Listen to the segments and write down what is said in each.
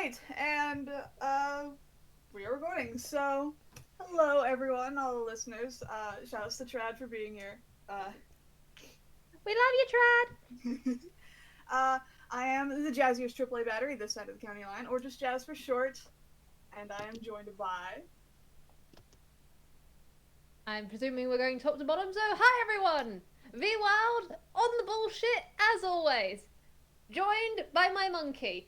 Alright, and we are recording. So, hello everyone, all the listeners. Shouts to Trad for being here. We love you, Trad! uh, I am the Jazziest AAA battery this side of the county line, or just Jazz for short, and I am joined by. I'm presuming we're going top to bottom, so hi everyone! Vwild on the bullshit as always. Joined by my monkey,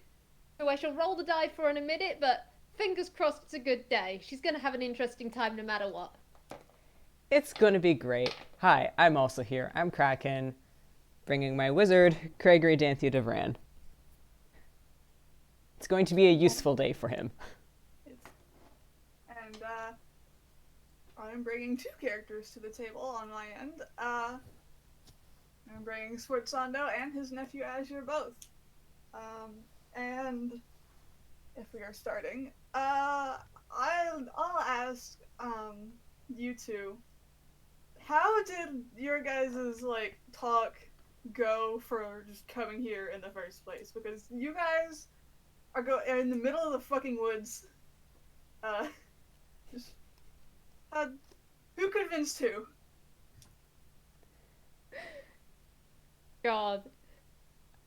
who I shall roll the die for in a minute, but fingers crossed it's a good day. She's gonna have an interesting time no matter what. It's gonna be great. Hi, I'm also here. I'm Kraken, bringing my wizard, Craigory, Danthew, Dovran. It's going to be a useful day for him. And I am bringing two characters to the table on my end. I'm bringing Sforzando and his nephew Azure both. And if we are starting, I'll ask you two, how did your guys' talk go for just coming here in the first place? Because you guys are in the middle of the fucking woods. Just who convinced who? God.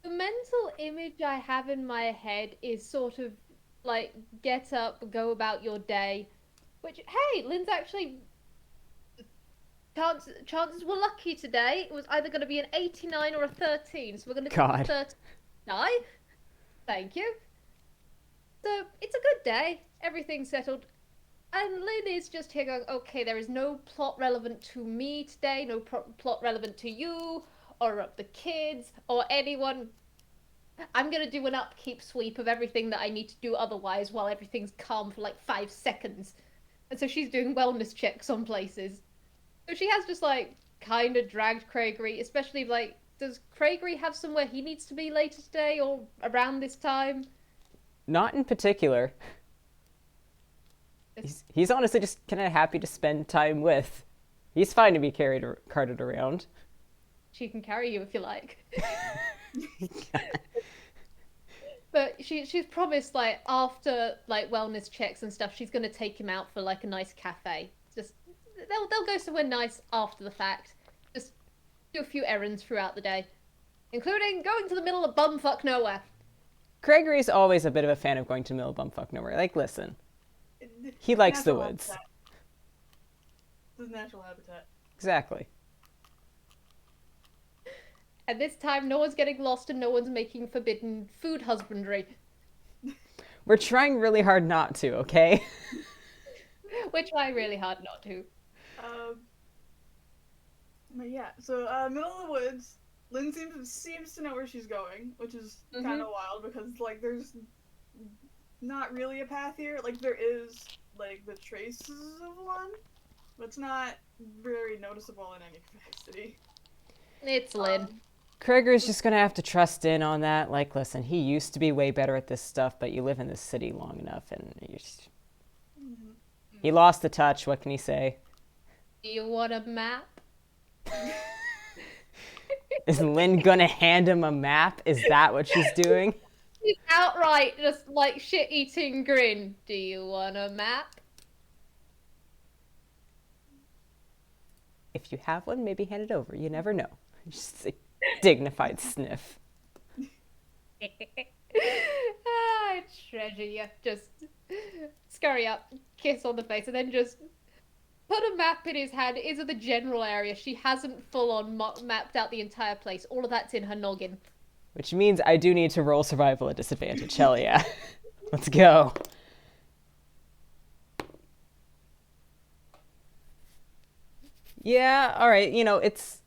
The mental image I have in my head is sort of like get up, go about your day. Which, hey, Lynn's actually chances were lucky today. It was either going to be an 89 or a 13, so we're going to go God. 39. Thank you. So it's a good day. Everything's settled. And Lynn is just here going, okay, there is no plot relevant to me today, no plot relevant to you, or the kids, or anyone. I'm going to do an upkeep sweep of everything that I need to do otherwise while everything's calm for like 5 seconds. And so she's doing wellness checks on places. So she has just like kind of dragged Craigory, especially like, does Craigory have somewhere he needs to be later today or around this time? Not in particular. He's honestly just kind of happy to spend time with. He's fine to be carted around. She can carry you if you like. But she's promised like after like wellness checks and stuff, she's gonna take him out for like a nice cafe. Just they'll go somewhere nice after the fact. Just do a few errands throughout the day, including going to the middle of bumfuck nowhere. Craigory's always a bit of a fan of going to the middle of bumfuck nowhere. Like, listen, he likes the woods. This is natural habitat. Exactly. And this time, no one's getting lost and no one's making forbidden food husbandry. We're trying really hard not to, okay? We're trying really hard not to. But yeah, so middle of the woods. Lynn seems to know where she's going, which is kind of wild because like there's not really a path here. Like there is like the traces of one, but it's not very noticeable in any capacity. It's Lynn. Craiger's just gonna have to trust in on that. Like, listen, he used to be way better at this stuff, but you live in this city long enough, and he lost the touch. What can he say? Do you want a map? Is Lynn gonna hand him a map? Is that what she's doing? She's outright just like shit-eating grin. Do you want a map? If you have one, maybe hand it over. You never know. Just a dignified sniff. I treasure you. Just scurry up, kiss on the face, and then just put a map in his hand. It is of the general area. She hasn't full-on mapped out the entire place. All of that's in her noggin. Which means I do need to roll survival at disadvantage. Hell yeah. Let's go. Yeah, alright. You know, it's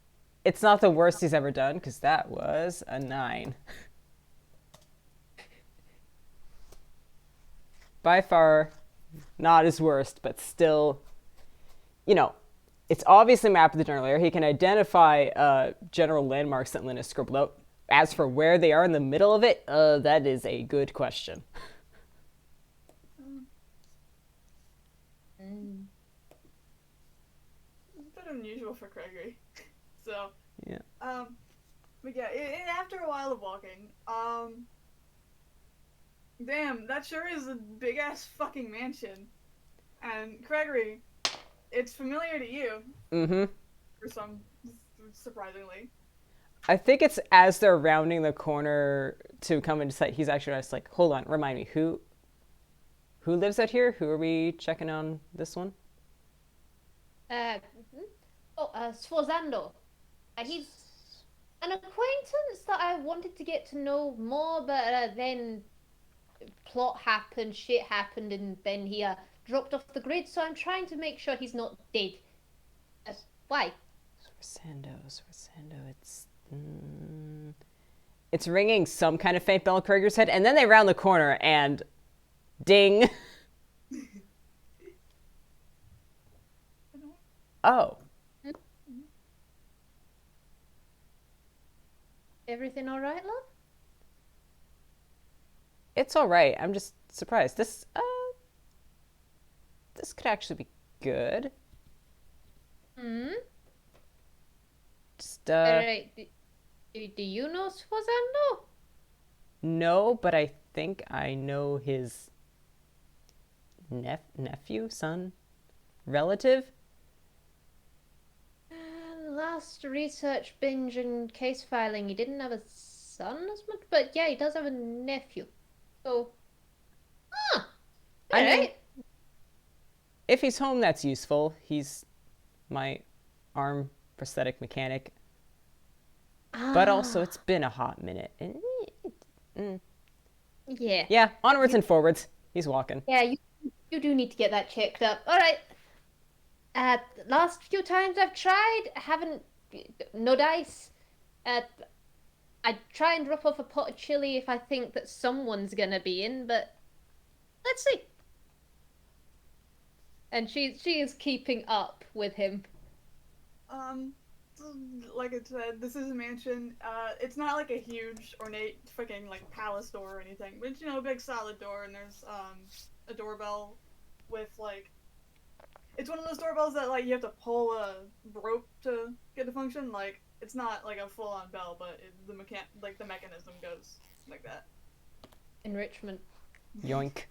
not the worst he's ever done, because that was a 9. By far, not his worst, but still, you know, it's obviously mapped to the general area. He can identify general landmarks that Lynn has scribbled out. As for where they are in the middle of it, that is a good question. It's a bit unusual for Craigory. So yeah. But yeah, after a while of walking, Damn, that sure is a big ass fucking mansion. And Craigory, it's familiar to you. Mm-hmm. For some, surprisingly. I think it's as they're rounding the corner to come into sight, he's actually just like, hold on, remind me, who lives out here? Who are we checking on this one? Sforzando. He's an acquaintance that I wanted to get to know more, but then plot happened, shit happened, and then he dropped off the grid, so I'm trying to make sure he's not dead. Why? Sforzando, it's... It's ringing some kind of faint bell in Krieger's head, and then they round the corner, and... Ding! Oh. Everything alright, love? It's alright. I'm just surprised. This could actually be good. Just, Alright, do you know Sforzando? No, but I think I know his nephew, son, relative. Last research binge and case filing, he didn't have a son as much, but yeah, he does have a nephew. So, I mean, alright. if he's home, that's useful. He's my arm prosthetic mechanic. But also, it's been a hot minute. Yeah. Yeah, onwards and forwards. He's walking. Yeah, you do need to get that checked up. Alright. Last few times I've tried, haven't, no dice. I try and drop off a pot of chili if I think that someone's gonna be in, but let's see. And she is keeping up with him. Like I said, this is a mansion. It's not like a huge, ornate, fucking, like, palace door or anything. But it's, a big solid door, and there's, a doorbell with, like... It's one of those doorbells that, like, you have to pull a rope to get to function. Like, it's not, like, a full-on bell, but the mechanism goes like that. Enrichment. Yoink.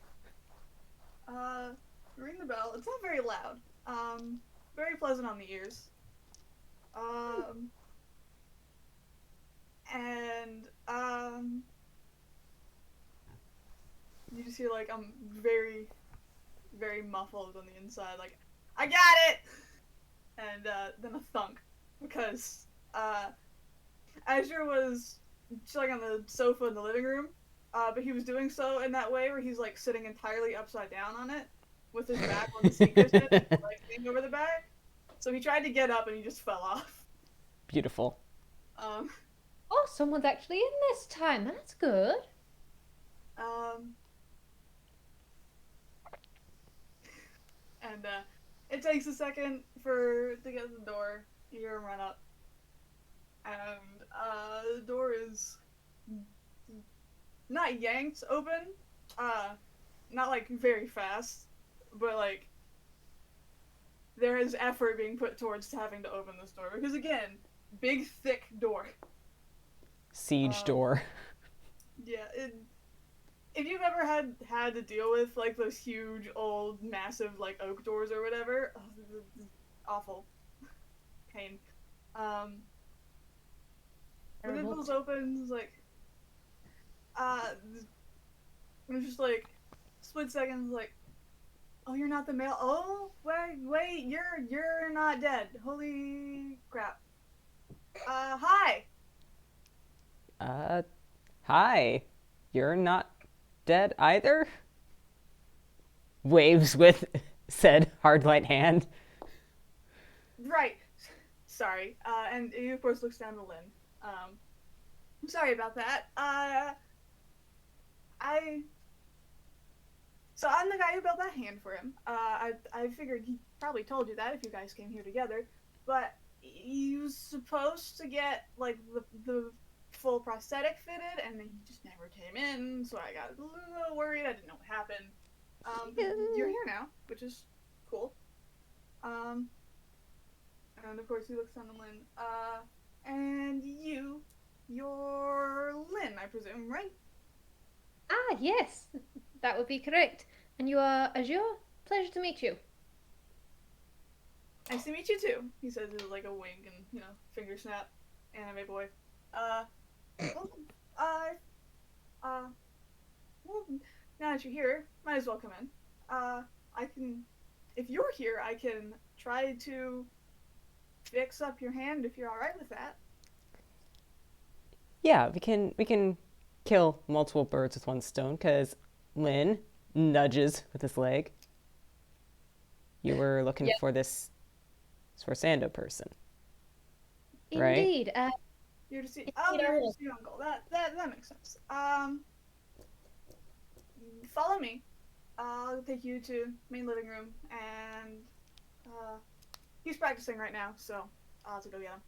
Ring the bell. It's not very loud. Very pleasant on the ears. You just hear, like, I'm very, very muffled on the inside, like, I got it! And, then a thunk, because, Azure was chilling on the sofa in the living room, but he was doing so in that way where he's, like, sitting entirely upside down on it, with his back on the seat cushion, like, leaning over the back. So he tried to get up and he just fell off. Beautiful. Oh, someone's actually in this time. That's good. And it takes a second to get to the door. You hear him run up. And the door is not yanked open. Not like very fast, but like there is effort being put towards having to open this door because again, big thick door. Siege door. Yeah, if you've ever had to deal with like those huge old massive like oak doors or whatever, awful pain. When it was open, it's like it was just like split seconds like, oh, you're not the male. Oh, wait, you're not dead. Holy crap. Hi. Hi. You're not dead either? Waves with said hard light hand. Right. Sorry. And he of course looks down to Lin. I'm sorry about that. So I'm the guy who built that hand for him. I figured he probably told you that if you guys came here together, but he was supposed to get like the full prosthetic fitted, and he just never came in. So I got a little worried. I didn't know what happened. You're here now, which is cool. And of course he looks down to Lin. And you're Lin, I presume, right? Ah, yes, that would be correct. And you are Azure? Pleasure to meet you. Nice to meet you too. He says with like a wink and finger snap, anime boy. Uh, well, I uh, well, now that you're here, might as well come in. I can, if you're here, I can try to fix up your hand if you're all right with that. Yeah, we can kill multiple birds with one stone because Lin nudges with his leg. You were looking Yeah, for this Sforzando person, right? indeed. You're to see. Oh, Indeed I you're here to was. see Uncle. That makes sense. Follow me. I'll take you to main living room, and he's practicing right now, so I'll have to go get him.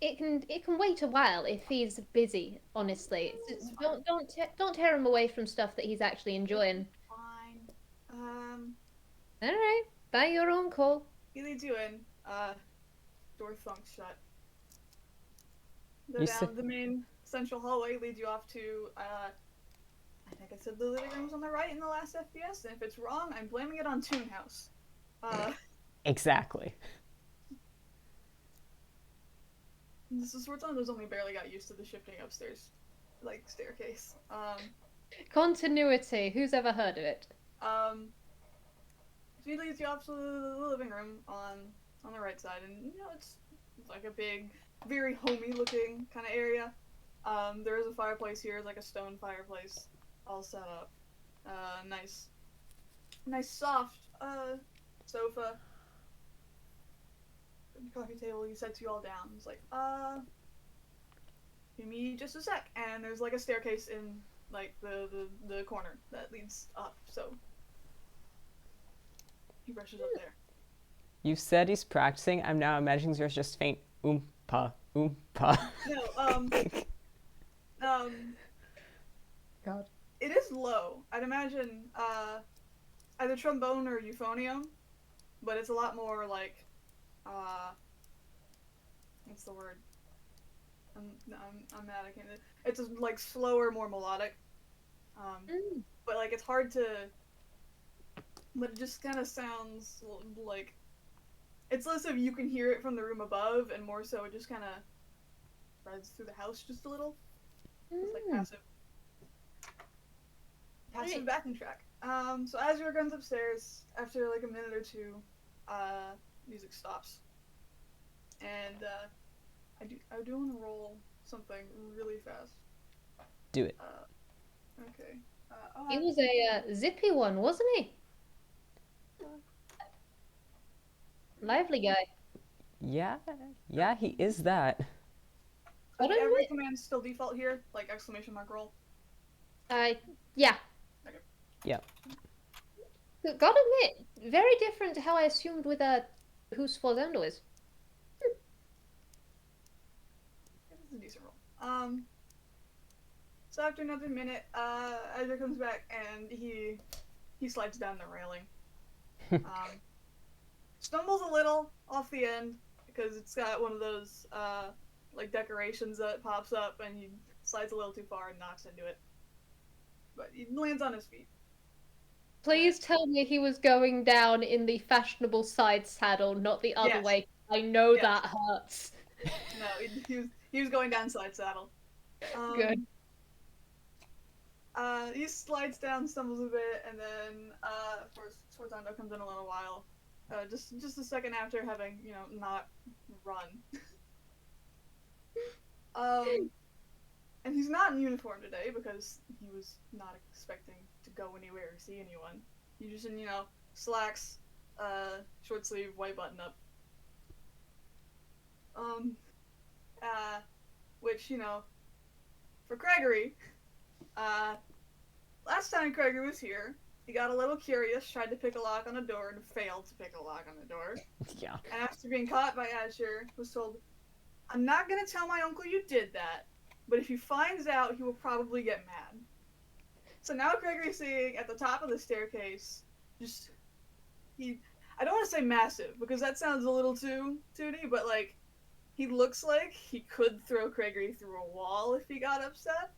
It can wait a while if he's busy. Honestly, don't tear him away from stuff that he's actually enjoying. Fine. All right, by your own call. He leads you in. Door thunks shut. Go You said down the main central hallway, leads you off to, I think I said the living room's on the right in the last FPS, and if it's wrong, I'm blaming it on Toon House. exactly. This is Sforzando's only barely got used to the shifting upstairs, like, staircase. Continuity. Who's ever heard of it? So he leads you off to the living room on the right side, and it's like a big, very homey looking kind of area. There is a fireplace here, like a stone fireplace, all set up. Nice soft sofa, coffee table. He sets you all down. He's like, give me just a sec, and there's like a staircase in like the corner that leads up. So he rushes up there. You said he's practicing. I'm now imagining there's just faint oompa oompa. No, God. it is low. I'd imagine either trombone or euphonium, but it's a lot more like what's the word? I'm mad. I can't. It's just, like slower, more melodic. But like it's hard to. But it just kind of sounds like it's less of you can hear it from the room above, and more so it just kind of spreads through the house just a little. It's like passive Right. backing track. So Azure runs upstairs after like a minute or two. Music stops, and I do want to roll something really fast. Do it. Okay. He was a zippy one, wasn't he? Lively guy. Yeah, he is that. Okay, Gotta every admit, command still default here, like exclamation mark roll. yeah. Okay. Yeah. Gotta admit, very different to how I assumed with who Sforzando is. This is a decent roll. So after another minute, Azure comes back and he slides down the railing. Stumbles a little off the end because it's got one of those like decorations that pops up, and he slides a little too far and knocks into it. But he lands on his feet. Please tell me he was going down in the fashionable side saddle, not the other Yes. way. I know Yes. that hurts. No, he was going down side saddle. Good. He slides down, stumbles a bit, and then Sforzando comes in a little while. Just a second after having, not run. And he's not in uniform today because he was not expecting to go anywhere or see anyone. He's just in, slacks, short sleeve, white button up. Which, for Craigory, last time Craigory was here, he got a little curious, tried to pick a lock on a door, and failed to pick a lock on the door. Yeah. And after being caught by Azure, was told, I'm not gonna tell my uncle you did that, but if he finds out, he will probably get mad. So now Craigory's sitting at the top of the staircase, I don't want to say massive, because that sounds a little too tooty, but like, he looks like he could throw Craigory through a wall if he got upset.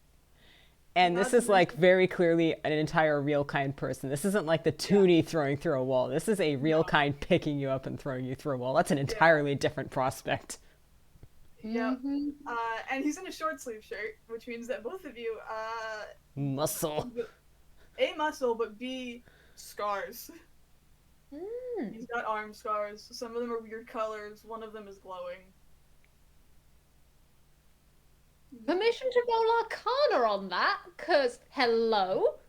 And Not this to is like mention- very clearly an entire real kind person. This isn't like the Toonie throwing through a wall. This is a real No. kind picking you up and throwing you through a wall. That's an entirely different prospect. Yep. Mhm. And he's in a short sleeve shirt, which means that both of you, Muscle. A, muscle, but B, scars. Mm. He's got arm scars. Some of them are weird colors. One of them is glowing. Permission to roll Arcana on that? Cause hello.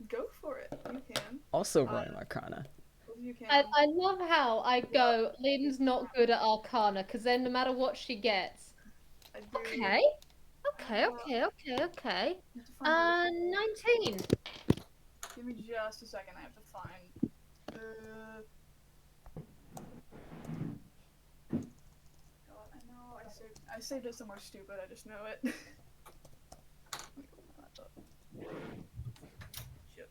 Go for it. You can. Also rolling Arcana. Both of you can. I love how I go, Lynn's not good at Arcana, because then no matter what she gets. I do- Okay. Okay. you have to find 19. Give me just a second. I have to find. God, I know. I saved it somewhere stupid. I just know it. Let me open my laptop. Shit.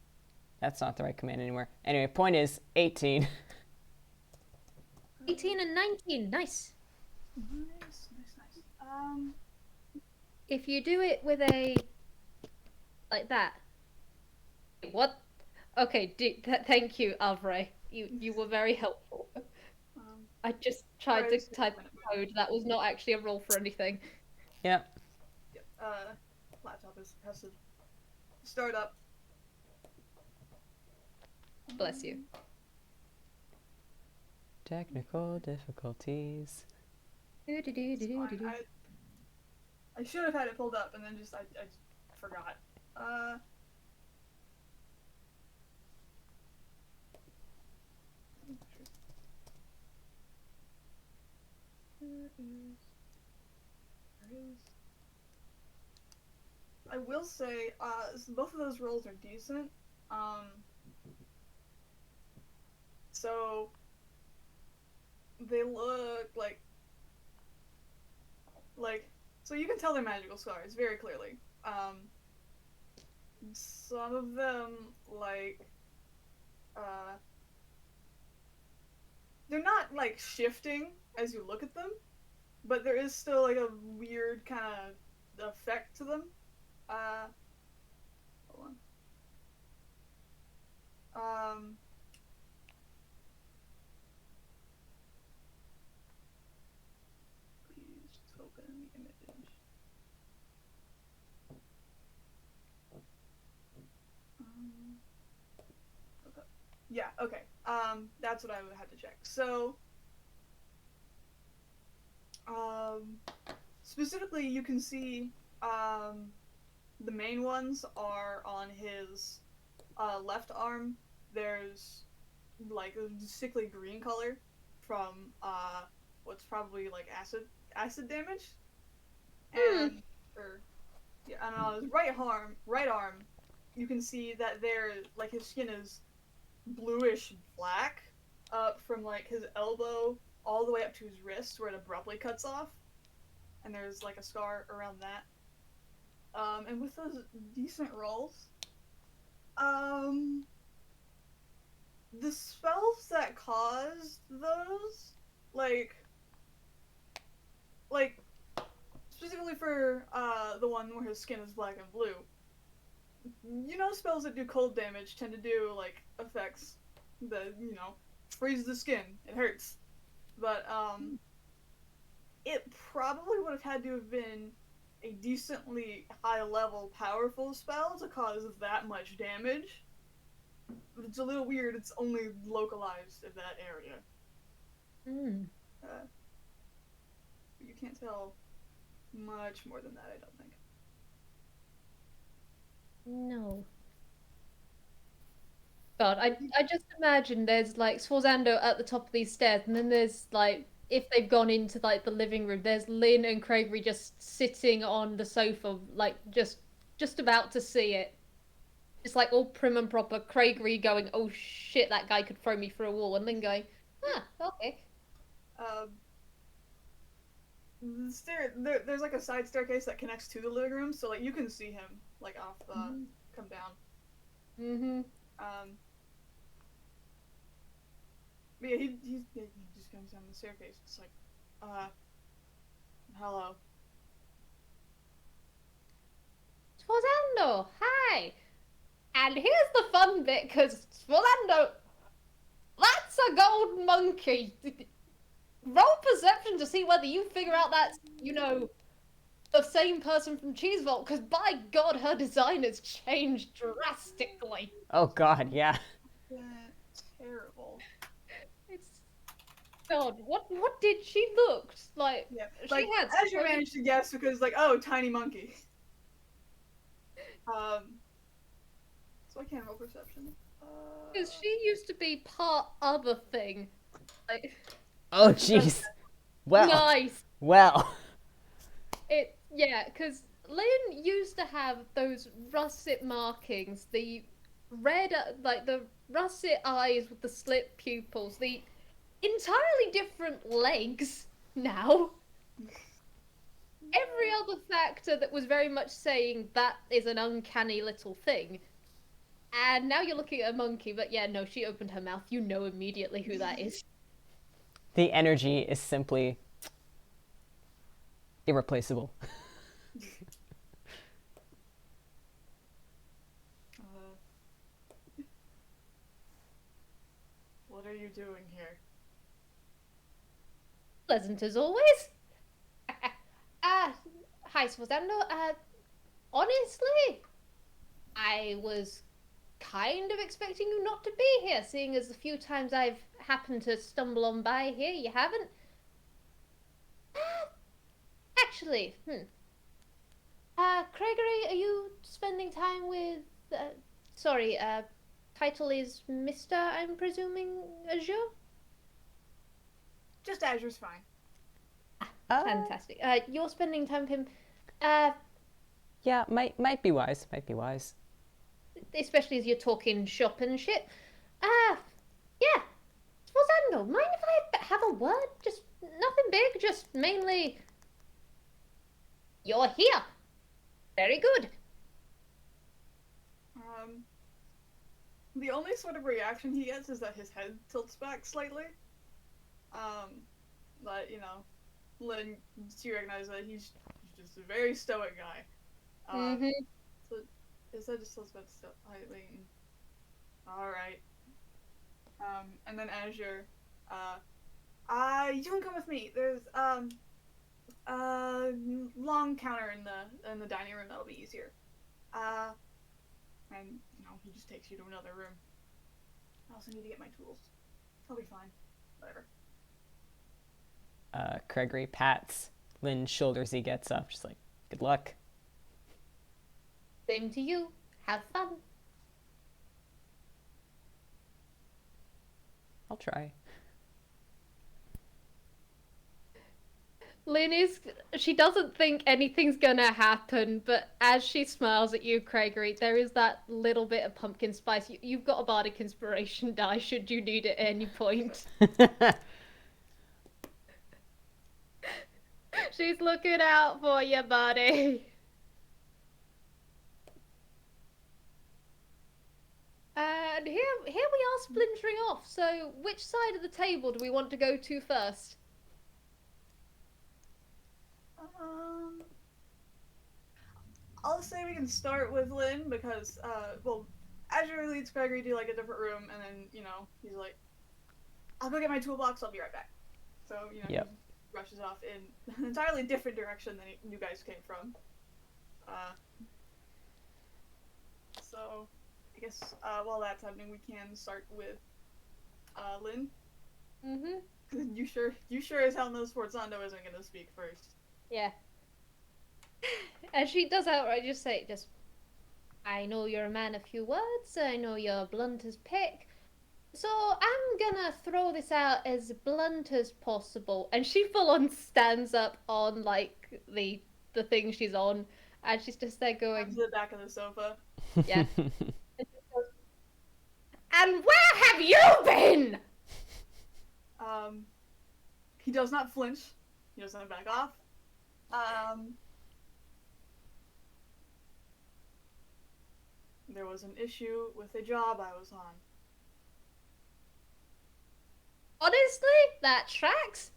That's not the right command anymore. Anyway, point is 18. 18 and 19. Nice. Nice. If you do it with a like that. What? Okay. Thank you, Avre. You were very helpful. I just tried Sorry, to just type a minute. code. That was not actually a roll for anything. Yep. Yep. Laptop has to start up. Bless you. Technical difficulties. It's fine. I should have had it pulled up and then I just forgot. I will say, both of those rolls are decent. So they look so you can tell they're magical scars very clearly. Some of them they're not like shifting as you look at them, but there is still like a weird kind of effect to them. Hold on. Please just open the image. Okay. Yeah, okay. That's what I would have to check. So, specifically, you can see, the main ones are on his, left arm. There's, like, a sickly green color from, what's probably, like, acid damage. And, yeah, and on his right arm, you can see that like, his skin is bluish black, from, like, his elbow all the way up to his wrist, where it abruptly cuts off. And there's, like, a scar around that. And with those decent rolls, the spells that caused those, like, specifically for, the one where his skin is black and blue, spells that do cold damage tend to do, like, effects that, freeze the skin. It hurts. But, it probably would have had to have been a decently high-level, powerful spell to cause that much damage. It's a little weird, it's only localized in that area. You can't tell much more than that, I don't think. No. God, I just imagine there's like Sforzando at the top of these stairs, and then there's like, if they've gone into like the living room, there's Lynn and Craigory just sitting on the sofa, like just about to see it. It's like all prim and proper. Craigory going, "Oh shit, that guy could throw me through a wall," and Lynn going, "Ah, okay." There's like a side staircase that connects to the living room, so like you can see him like off come down. But yeah, he just comes down the staircase. It's like, Hello. Sforzando, hi! And here's the fun bit, because Sforzando, that's a gold monkey. Roll perception to see whether you figure out that's, the same person from Cheese Vault, because by God, her design has changed drastically. Oh God, yeah. Yeah, terrible. It's God, what did she look like? Yeah, She like had Azure managed to guess because like, oh, tiny monkey. So I can't roll perception. Because she used to be part other thing. Like, Oh jeez. Well. nice. Well. Yeah, because Lynn used to have those russet markings, the red, like the russet eyes with the slit pupils, the entirely different legs now. Every other factor that was very much saying that is an uncanny little thing. And now you're looking at a monkey, but yeah, no, she opened her mouth. You know immediately who that is. The energy is simply irreplaceable. What are you doing here? Pleasant as always. Hi, Sforzando. Honestly, I was kind of expecting you not to be here, seeing as the few times I've happened to stumble on by here, you haven't. Actually, Craigory, are you spending time with, sorry, title is Mr., I'm presuming, Azure? Just Azure's fine. Fantastic. You're spending time with him, Yeah, might be wise. Might be wise. especially as you're talking shop and shit. Yeah. Sforzando, mind if I have a word? Just nothing big, just mainly... You're here. Very good. The only sort of reaction he gets is that his head tilts back slightly. But, Lynn, you recognize that he's just a very stoic guy. So his head just tilts back slightly. Alright. And then Azure, you can come with me. There's, long counter in the dining room that'll be easier. And, he just takes you to another room. I also need to get my tools. I'll be fine. Whatever. Craigory pats Lynn's shoulders. He gets up, just like, good luck. Same to you. Have fun. I'll try. Lynn she doesn't think anything's gonna happen, but as she smiles at you, Craigory, there is that little bit of pumpkin spice. You've got a bardic inspiration die should you need it at any point. She's looking out for you, buddy. And here we are splintering off, so which side of the table do we want to go to first? I'll say we can start with Lynn because, Azure leads Craigory to like a different room, and then he's like, "I'll go get my toolbox. I'll be right back." So Yep. he rushes off in an entirely different direction than you guys came from. So I guess while that's happening, we can start with Lynn. You sure as hell know Sforzando isn't gonna speak first. Yeah. And she does outright just say, I know you're a man of few words, I know you're blunt as pick, so I'm gonna throw this out as blunt as possible. And she full on stands up on, like, the thing she's on, and she's just there going... To the back of the sofa. Yeah. And where have you been? He does not flinch. He doesn't back off. There was an issue with a job I was on. Honestly, that tracks.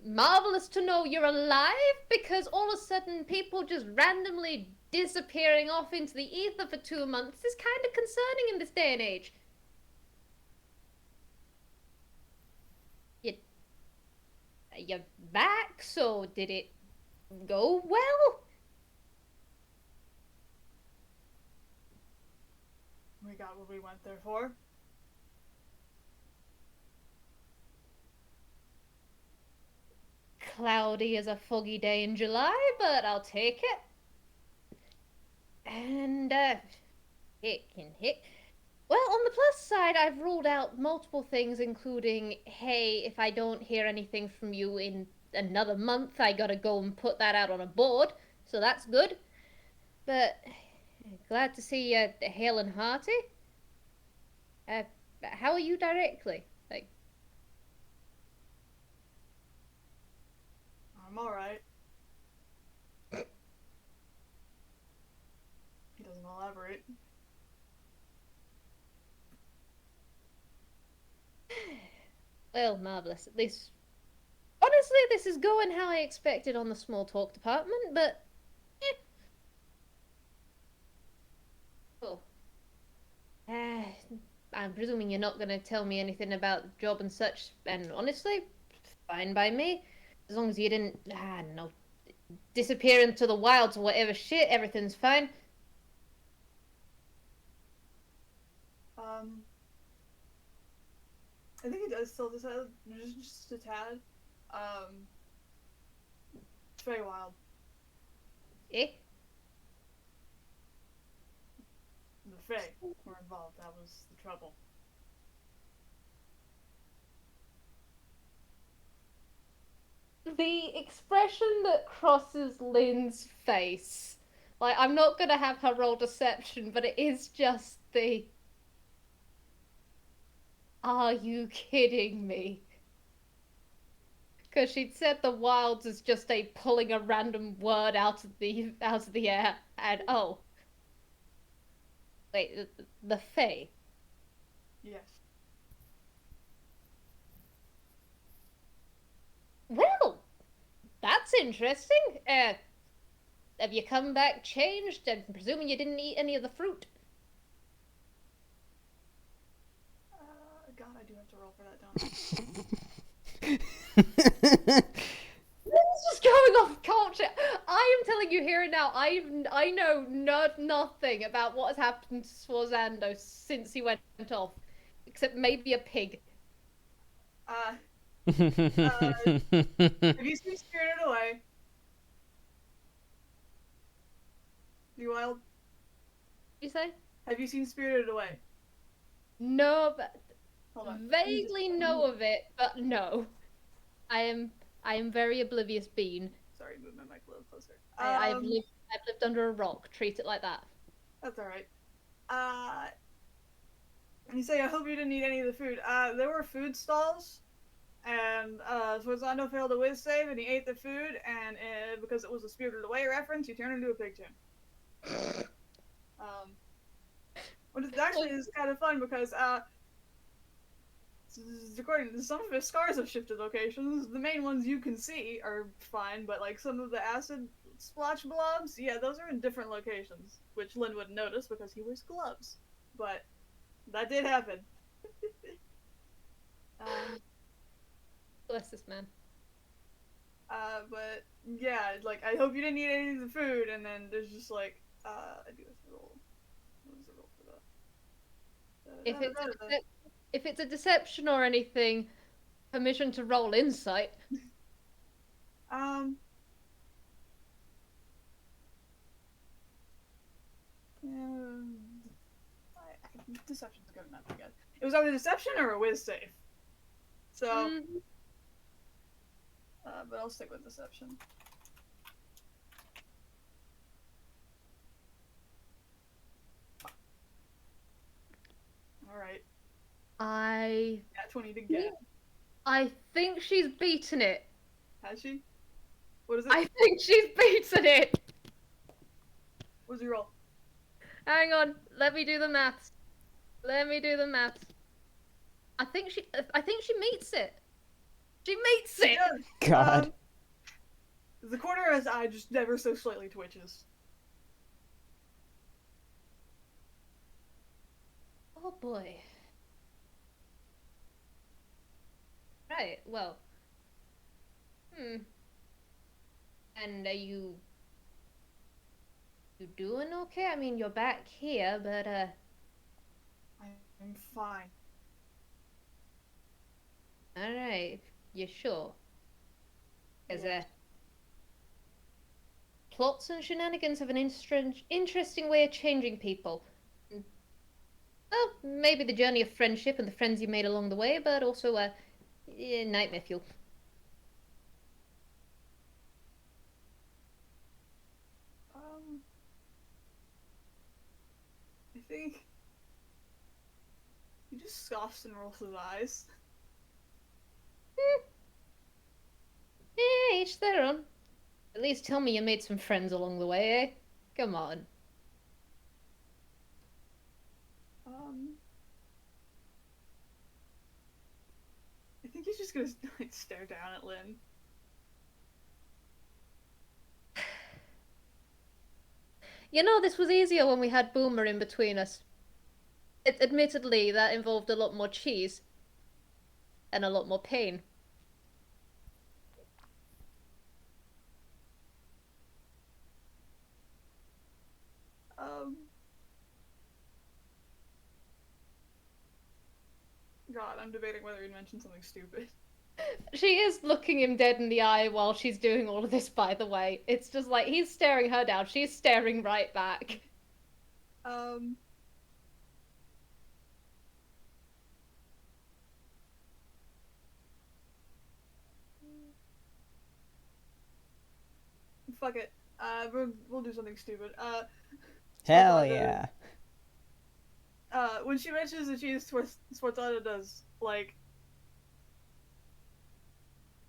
marvelous to know you're alive, because all of a sudden people just randomly disappearing off into the ether for 2 months is kind of concerning in this day and age. You're back, so did it go well? We got what we went there for. Cloudy as a foggy day in July, but I'll take it. And, hick. Well, on the plus side, I've ruled out multiple things, including, hey, if I don't hear anything from you in another month, I gotta go and put that out on a board, so that's good. But, glad to see you hale and hearty. How are you directly? Like, I'm alright. He doesn't elaborate. well, marvelous. At least, honestly, this is going how I expected on the small talk department, but, Cool. I'm presuming you're not going to tell me anything about the job and such, and honestly, fine by me. As long as you didn't, no, disappear into the wilds or whatever shit, everything's fine. I think he does still decide, just a tad. Vwild. Eh? The Fae were involved, that was the trouble. The expression that crosses Lynn's face. Like, I'm not gonna have her roll deception, but it is just the... Are you kidding me? Because she'd said the wilds is just a pulling a random word out of the air, and oh. Wait, the Fae? Yes. Well, that's interesting. Have you come back changed? I'm presuming you didn't eat any of the fruit. God, I do have to roll for that, don't I? This is just going off culture. I am telling you here and now, I know nothing about what has happened to Sforzando since he went off, except maybe a pig. Have you seen Spirited Away? Vwild? You say? Have you seen Spirited Away? No, but Hold on. vaguely know of it, but no. I am very oblivious being. Sorry, move my mic a little closer. I've lived under a rock. Treat it like that. That's alright. And you say, I hope you didn't eat any of the food. There were food stalls, and Sforzando failed a whiz save, and he ate the food, and because it was a Spirited Away reference, he turned into a pig tune. What it actually is kind of fun because, according to some of his scars have shifted locations. The main ones you can see are fine, but like some of the acid splotch blobs, yeah, those are in different locations, which Lin wouldn't notice because he wears gloves. But that did happen. Bless this man. But yeah, like I hope you didn't eat any of the food, and then there's just like I do have to roll. What was the roll for that? If it's a deception or anything, permission to roll insight. Deception's good enough, I guess. It was either deception or a whiz save. So, but I'll stick with deception. Alright. Yeah, 20 to get. I think she's beaten it. Has she? What is it? I think she's beaten it. What's your roll? Hang on, let me do the maths. I think she meets it. She meets it! Yeah. God. The corner of his eye just never so slightly twitches. Oh boy. Right, well. And are you doing okay? I mean, you're back here, but I'm fine. alright, you sure? Because Yes. plots and shenanigans have an interesting way of changing people. Well, maybe the journey of friendship and the friends you made along the way, but also nightmare fuel. I think he just scoffs and rolls his eyes. Each their own. At least tell me you made some friends along the way, eh? Come on. I think he's just gonna like stare down at Lin. You know, this was easier when we had Boomer in between us. Admittedly, that involved a lot more cheese. And a lot more pain. God, I'm debating whether he'd mention something stupid. She is looking him dead in the eye while she's doing all of this, by the way. It's just like, he's staring her down, she's staring right back. Fuck it. We'll do something stupid. Hell Sforzando- yeah. When she mentions that she's Sforzando does, like,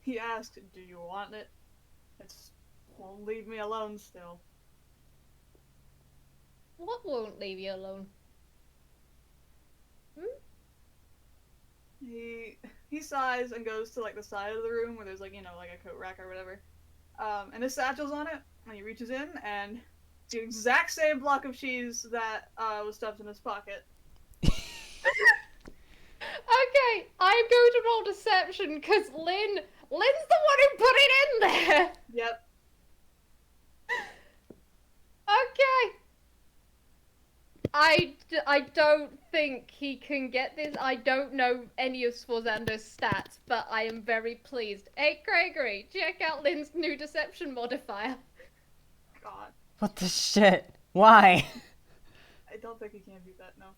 he asked, "Do you want it?" It's won't leave me alone still. What won't leave you alone? He sighs and goes to like the side of the room where there's like, you know, like a coat rack or whatever. And his satchel's on it, and he reaches in and it's the exact same block of cheese that was stuffed in his pocket. Okay, I'm going to roll deception because Lin's the one who put it in there. Yep. Okay. I don't think he can get this. I don't know any of Sforzando's stats, but I am very pleased. Hey, Craigory, check out Lin's new deception modifier. God. What the shit? Why? I don't think he can beat that, no.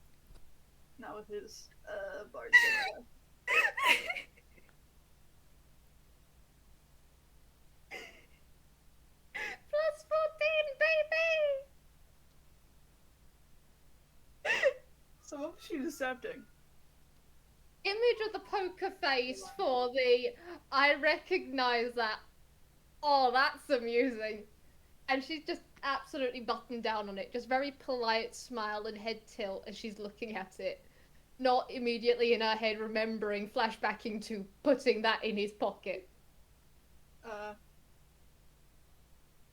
Not with his, bard. Plus 14, baby! So what was she decepting? Image of the poker face for the I recognize that. Oh, that's amusing. And she's just absolutely buttoned down on it. Just very polite smile and head tilt as she's looking at it. Not immediately in her head remembering, flashbacking to putting that in his pocket.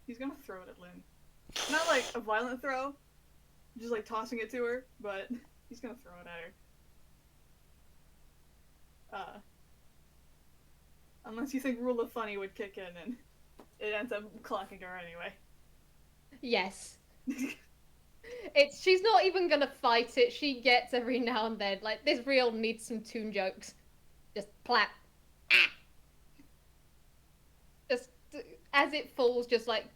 He's gonna throw it at Lin. Not like a violent throw, just like tossing it to her, but he's gonna throw it at her. Unless you think Rule of Funny would kick in and it ends up clocking her anyway. Yes. She's not even gonna fight it. She gets every now and then. Like, this reel needs some toon jokes. Just plap. Ah! Just as it falls, just like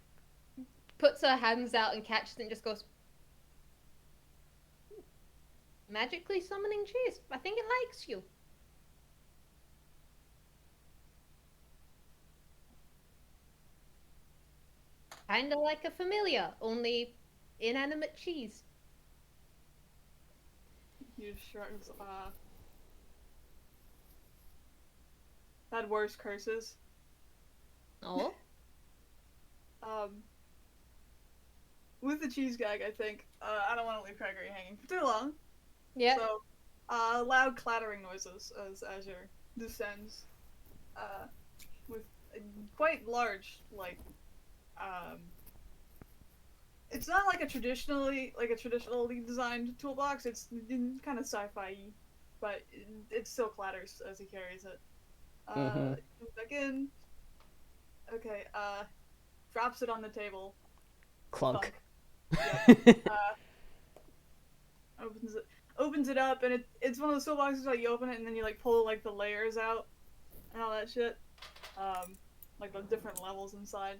puts her hands out and catches it and just goes. Magically summoning cheese. I think it likes you. Kinda like a familiar, only inanimate cheese. He just shrugs. Had worse curses. Oh? With the cheese gag, I think, I don't want to leave Craigory hanging for too long. Yeah. So, loud clattering noises as Azure descends. with a quite large, like, it's not like a traditionally designed toolbox. It's kind of sci-fi, but it still clatters as he carries it. Comes back in. Okay. Drops it on the table. Clunk. Yep. Opens it up, and it's one of those toolboxes that you open it and then you like pull like the layers out and all that shit. Like the different levels inside.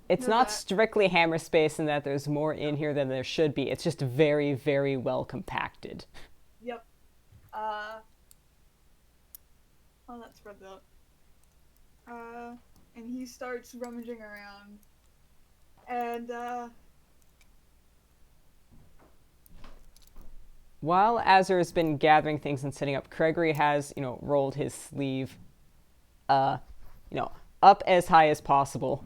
It's not strictly hammer space in that there's more in here than there should be. It's just very, very well compacted. Yep. Oh, that spreads out. And he starts rummaging around. And, while Azure has been gathering things and setting up, Craigory has, rolled his sleeve, up as high as possible.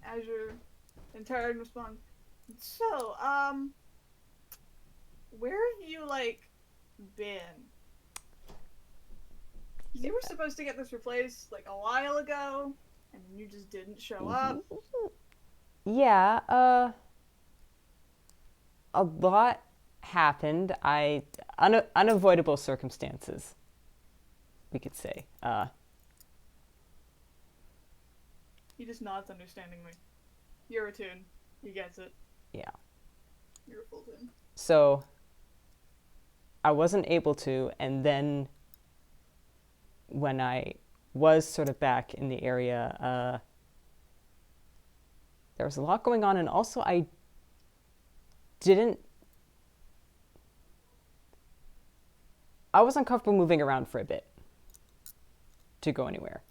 Azure and Taryn respond. So, where have you, like, been? You were supposed to get this replaced, like, a while ago, and you just didn't show up. Yeah, a lot happened. Unavoidable circumstances, we could say. He just nods understandingly. You're a Toon. He gets it. Yeah. You're a full Toon. So, I wasn't able to, and then when I was sort of back in the area, there was a lot going on, and also I wasn't comfortable moving around for a bit to go anywhere.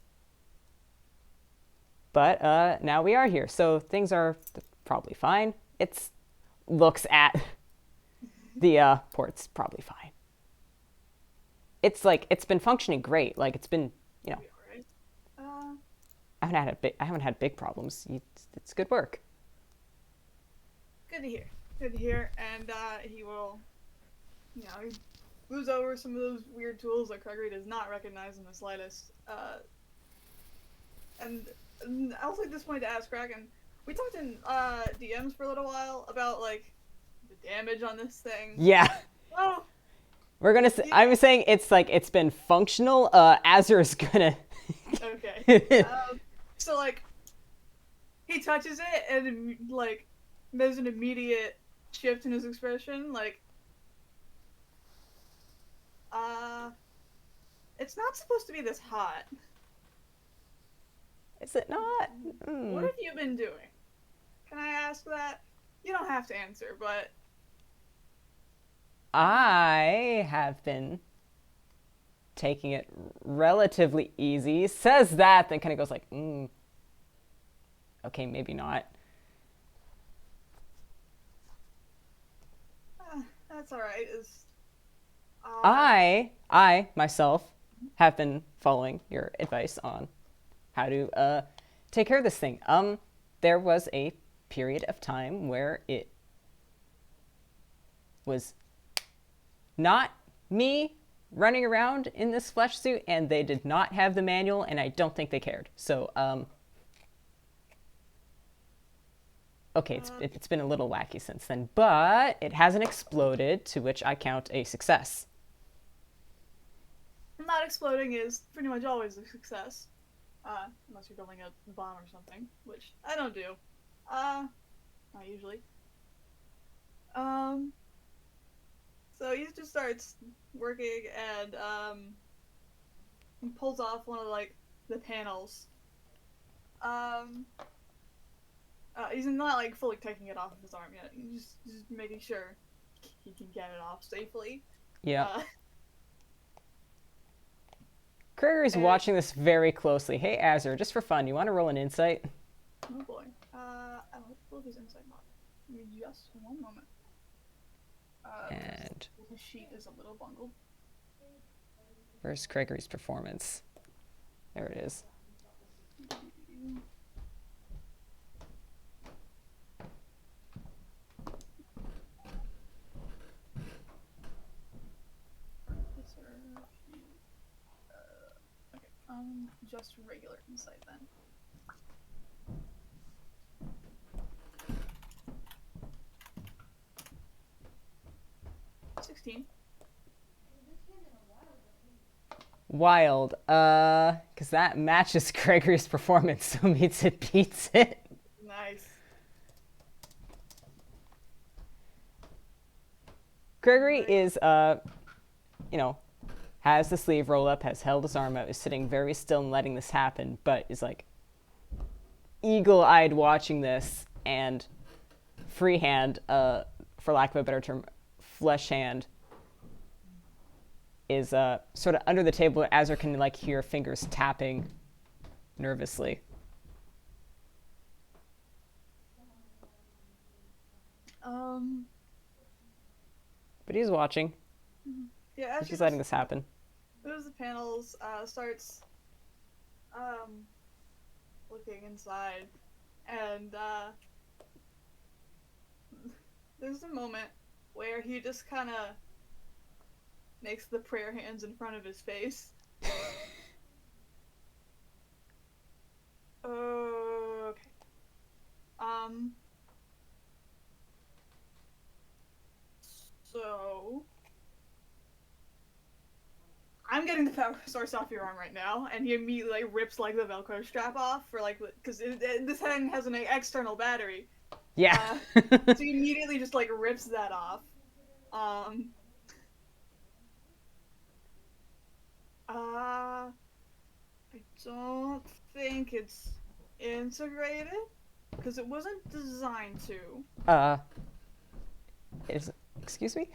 But now we are here, so things are probably fine. Looks at the port's probably fine. It's been functioning great. Like it's been, Right. I haven't had big problems. It's good work. Good to hear. Good to hear. And he will, he moves over some of those weird tools that Craigory does not recognize in the slightest. And I'll take this point to ask Kraken. We talked in DMs for a little while about like the damage on this thing. Yeah. Oh. We're gonna say, I'm saying it's been functional. Azure is gonna. Okay. So like, he touches it and like, there's an immediate shift in his expression. Like, it's not supposed to be this hot. Is it not? What have you been doing? Can I ask that? You don't have to answer, but I have been taking it relatively easy. Says that, then kind of goes like, okay, maybe not. That's all right. I myself have been following your advice on how to take care of this thing. There was a period of time where it was not me running around in this flesh suit, and they did not have the manual, and I don't think they cared. So, okay, it's been a little wacky since then, but it hasn't exploded, to which I count a success. Not exploding is pretty much always a success. Unless you're building a bomb or something, which I don't do. Not usually. So he just starts working and, he pulls off one of, like, the panels. He's not, like, fully taking it off of his arm yet. He's just making sure he can get it off safely. Yeah. Craigory's watching this very closely. Hey, Azure, just for fun, you want to roll an insight? Oh boy. I'll pull his insight mod. Give me just one moment. And his sheet is a little bungled. where's Craigory's performance? There it is. just regular insight then. $16. Wild. Because that matches Craigory's performance, so means it beats it. Nice. Craigory is, has the sleeve roll up, has held his arm out, is sitting very still and letting this happen, but is like eagle-eyed watching this, and Freehand, for lack of a better term, flesh hand, is sort of under the table. Azure can like hear fingers tapping nervously. But he's watching. Yeah, She's letting this happen. Moves the panels, starts looking inside, and there's a moment where he just kind of makes the prayer hands in front of his face. Okay. So I'm getting the power source off your arm right now, and he immediately like rips like the Velcro strap off for like because this thing has an external battery. Yeah. So he immediately just like rips that off. I don't think it's integrated because it wasn't designed to. Excuse me?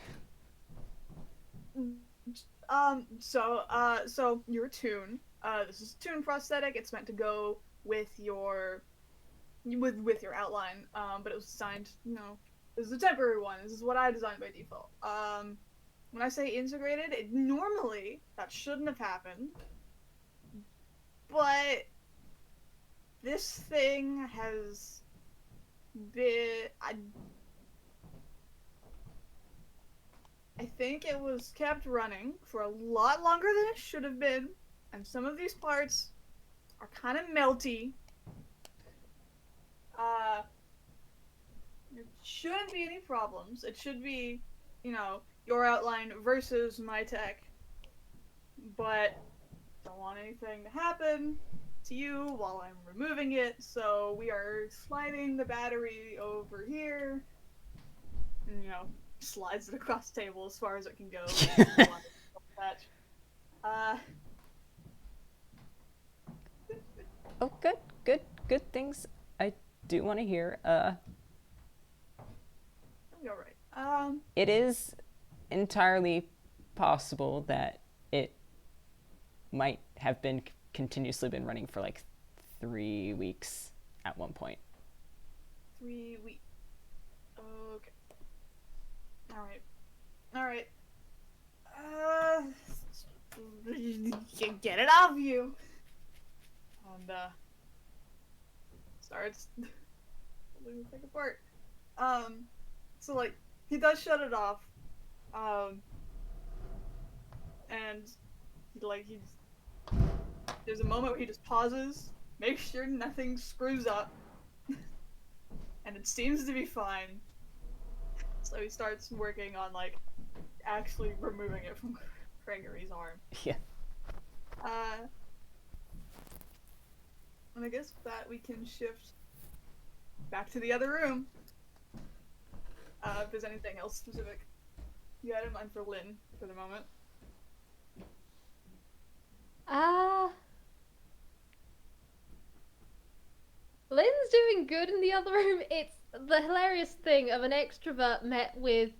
So your Toon. This is Toon prosthetic. It's meant to go with your outline. But it was designed, this is a temporary one. This is what I designed by default. When I say integrated, normally that shouldn't have happened. But this thing has been I think it was kept running for a lot longer than it should have been, and some of these parts are kind of melty. There shouldn't be any problems. It should be, your outline versus my tech, but don't want anything to happen to you while I'm removing it, so we are sliding the battery over here, and, slides it across the table as far as it can go. Oh, good things. I do want to hear. You're right. It is entirely possible that it might have been continuously been running for like 3 weeks at one point. 3 weeks. Okay. All right. Get it off you. And starts pulling the thing apart. So like he does shut it off. And there's a moment where he just pauses, makes sure nothing screws up, and it seems to be fine. So he starts working on like actually removing it from Craigory's arm. Yeah. And I guess that we can shift back to the other room. If there's anything else specific you had in mind for Lin for the moment. Lynn's doing good in the other room. It's the hilarious thing of an extrovert met with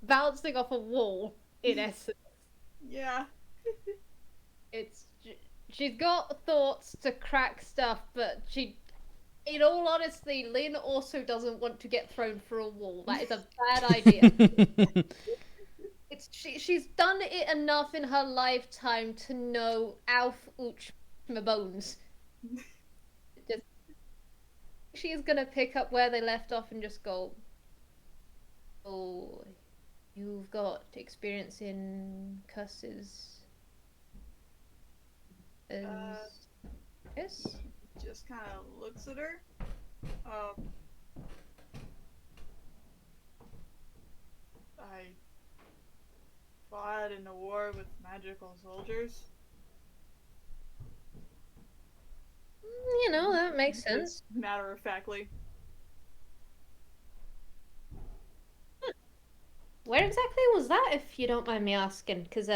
bouncing off a wall, in essence. Yeah. She's got thoughts to crack stuff, but in all honesty, Lynn also doesn't want to get thrown through a wall. That is a bad idea. She's done it enough in her lifetime to know Alf Uch my bones. She's gonna pick up where they left off and just go, "Oh, you've got experience in curses." Yes. Just kind of looks at her. I fought in a war with magical soldiers. You know, that makes sense. Just matter of factly. Where exactly was that, if you don't mind me asking? Because,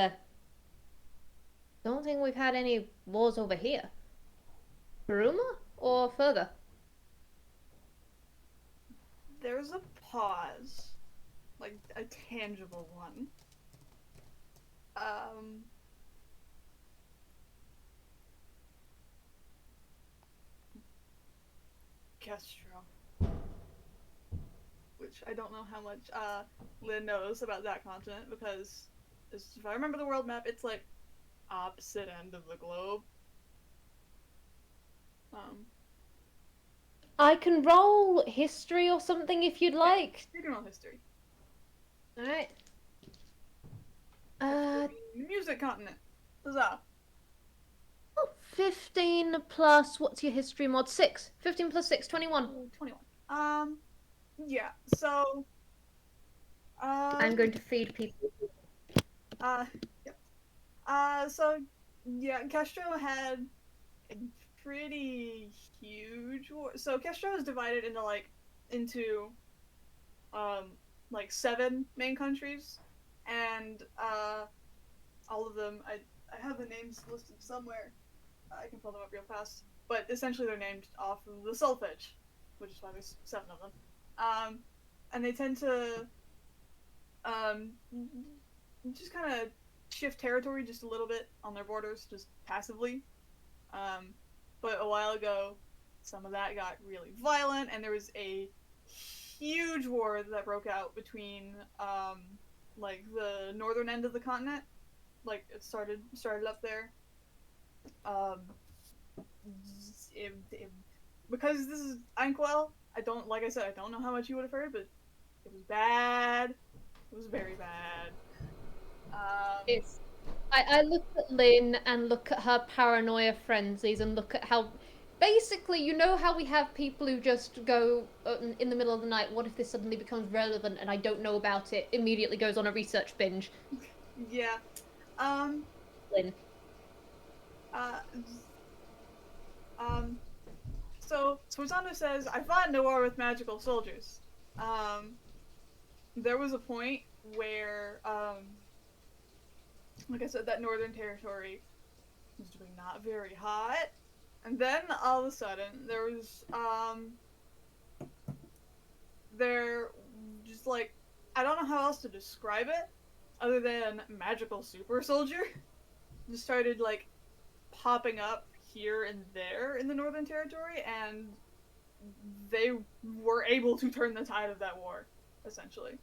don't think we've had any wars over here. Buruma or further? There's a pause. Like, a tangible one. Castro. Which I don't know how much Lynn knows about that continent, because if I remember the world map, it's like opposite end of the globe. I can roll history or something if you'd like. You can roll history. Alright. Music continent. Huzzah. 15 plus, what's your history mod? 6. 15 plus 6, 21. Oh, 21. Yeah, so... I'm going to feed people. Yep. So, yeah, Castro had a pretty huge war. So Castro is divided into, like 7 main countries, and, all of them, I have the names listed somewhere. I can pull them up real fast. But essentially they're named off of the Solfege, which is why there's 7 of them. And they tend to, just kind of shift territory just a little bit on their borders, just passively. But a while ago, some of that got really violent, and there was a huge war that broke out between, like, the northern end of the continent. Like, it started up there. Because this is Inkwell, I don't know how much you would have heard, but it was bad. It was very bad. I look at Lynn and look at her paranoia frenzies and look at how, basically, you know how we have people who just go in the middle of the night, what if this suddenly becomes relevant and I don't know about it, immediately goes on a research binge. Yeah. Lynn. So Sforzando says, I fought in a war with magical soldiers. There was a point where, like I said, that northern territory was doing not very hot. And then, all of a sudden, there just, like, I don't know how else to describe it, other than magical super soldier, just started, like, popping up here and there in the Northern Territory, and they were able to turn the tide of that war, essentially.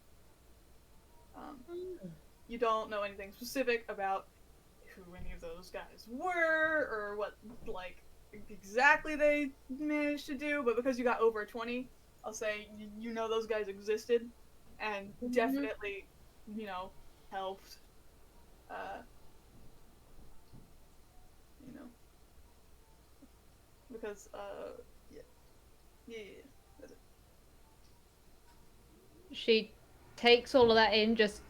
You don't know anything specific about who any of those guys were, or what, like, exactly they managed to do, but because you got over 20, I'll say you know those guys existed, and definitely, you know, helped, you know, because, yeah, that's it. She takes all of that in, just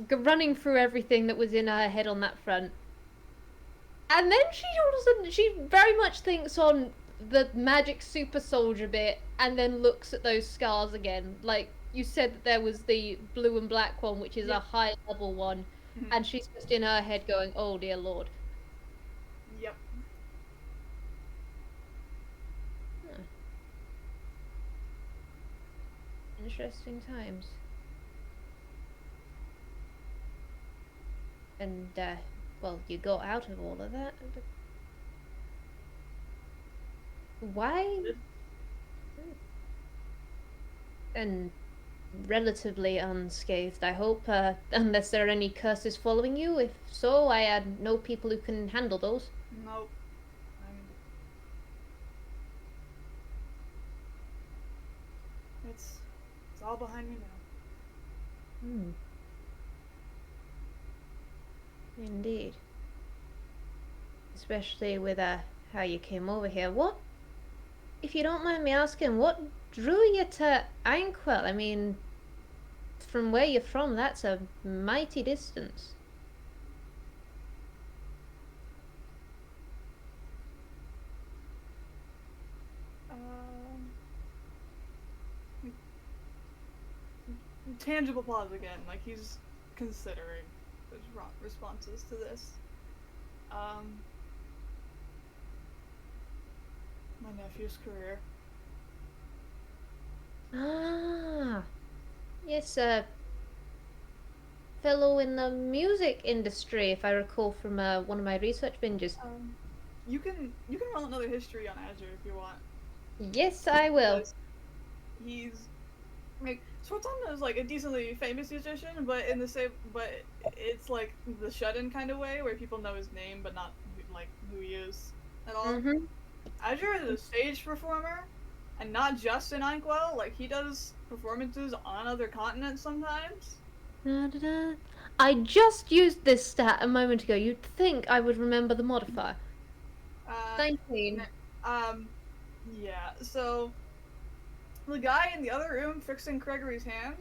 running through everything that was in her head on that front. And then she very much thinks on the magic super soldier bit, and then looks at those scars again. Like, you said that there was the blue and black one, which is a high level one, and she's just in her head going, oh dear lord. Yep. Huh. Interesting times. And, well, you got out of all of that, but... Why? And relatively unscathed, I hope, unless there are any curses following you. If so, I know people who can handle those. Nope. It's all behind me now. Indeed. especially with how you came over here. What, if you don't mind me asking, what drew you to Anquil? I mean, from where you're from, that's a mighty distance. Tangible pause again, like he's considering his responses to this. My nephew's career. Ah, yes, fellow in the music industry, if I recall from one of my research binges. You can roll another history on Azure if you want. Yes, I will. He's like Sforzando is like a decently famous musician, but it's like the shut-in kind of way where people know his name but not like who he is at all. Mm-hmm. Azure is a stage performer, and not just in Inkwell. Like he does performances on other continents sometimes. Da-da-da. I just used this stat a moment ago. You'd think I would remember the modifier. 19. Yeah. So the guy in the other room fixing Craigory's hand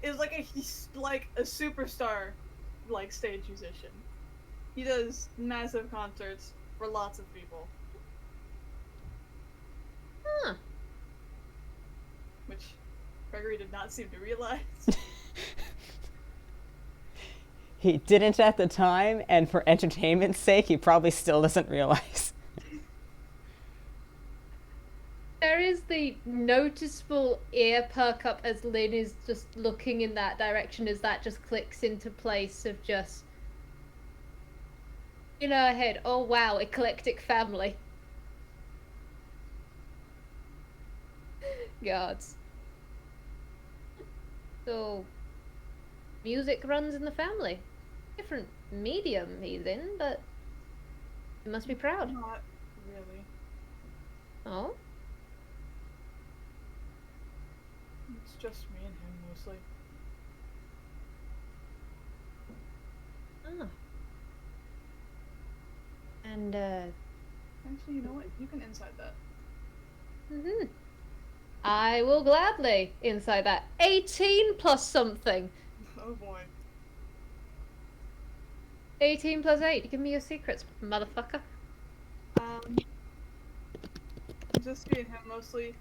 is he's like a superstar, like stage musician. He does massive concerts for lots of people. Huh. Which Craigory did not seem to realize. He didn't at the time, and for entertainment's sake, he probably still doesn't realize. There is the noticeable ear perk up as Lynn is just looking in that direction as that just clicks into place of just in her head, oh wow, eclectic family. Gods. So, music runs in the family. Different medium he's in, but he must be proud. Not really. Oh? It's just me and him mostly. Ah. And, Actually, you know what? You can inside that. mm-hmm. I will gladly inside that. 18 plus something. Oh boy. 18 plus 8. Give me your secrets, motherfucker. Just me and him mostly.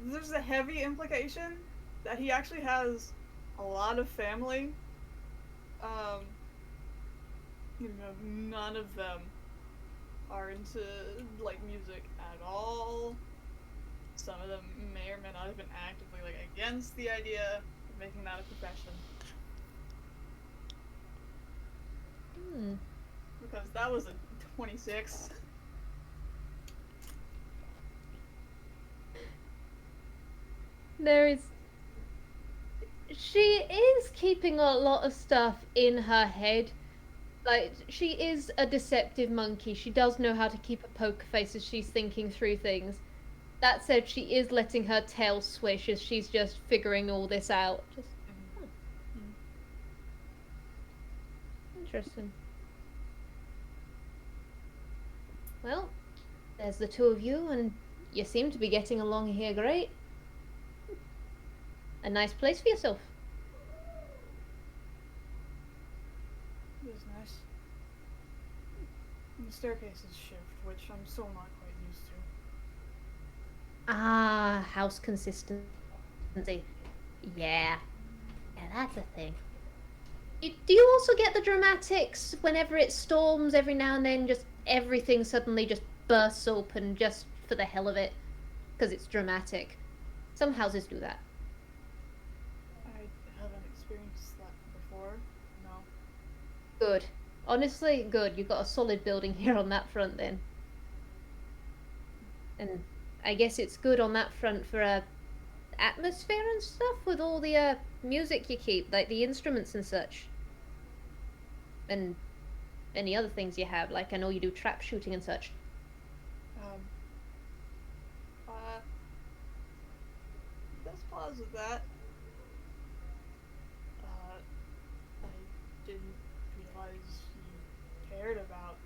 There's a heavy implication that he actually has a lot of family. None of them are into like music at all. Some of them may or may not have been actively like against the idea of making that a profession. Because that was a 26. There is. She is keeping a lot of stuff in her head. Like, she is a deceptive monkey. She does know how to keep a poker face as she's thinking through things. That said, she is letting her tail swish as she's just figuring all this out. Just, Interesting. Well, there's the two of you, and you seem to be getting along here great. A nice place for yourself. It is nice. And the staircase is shift, which I'm still not quite used to. Ah, house consistency. Yeah. Yeah, that's a thing. Do you also get the dramatics whenever it storms every now and then? Just everything suddenly just bursts open just for the hell of it. Because it's dramatic. Some houses do that. I haven't experienced that before. No. Good. Honestly, good. You've got a solid building here on that front then. And I guess it's good on that front for atmosphere and stuff with all the music you keep, like the instruments and such. And any other things you have, like I know you do trap shooting and such. Let's pause with that. I didn't realize you cared about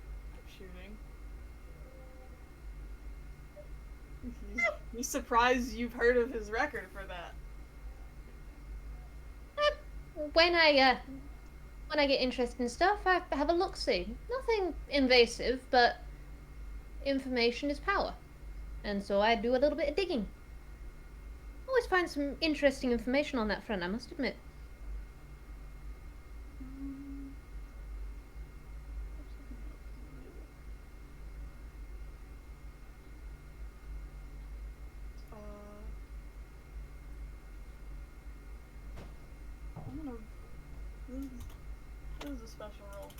He's surprised you've heard of his record for that. When I get interested in stuff, I have a look-see. Nothing invasive, but information is power. And so I do a little bit of digging. Always find some interesting information on that front, I must admit. I'm gonna. This is a special roll.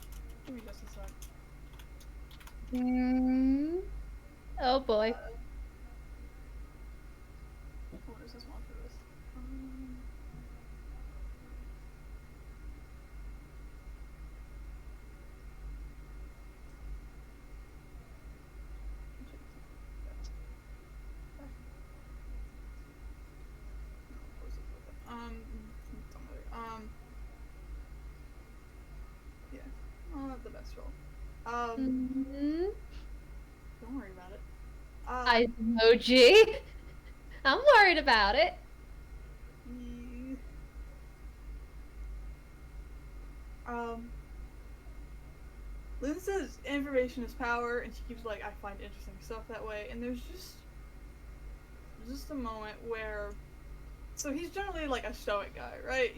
Give me just a sec. Oh boy. What does this want for this? Yeah. Well, not the best roll. Don't worry about it. I know, G. I'm worried about it. Lynn says information is power, and she keeps like, I find interesting stuff that way, and there's just a moment where, so he's generally like a stoic guy, right?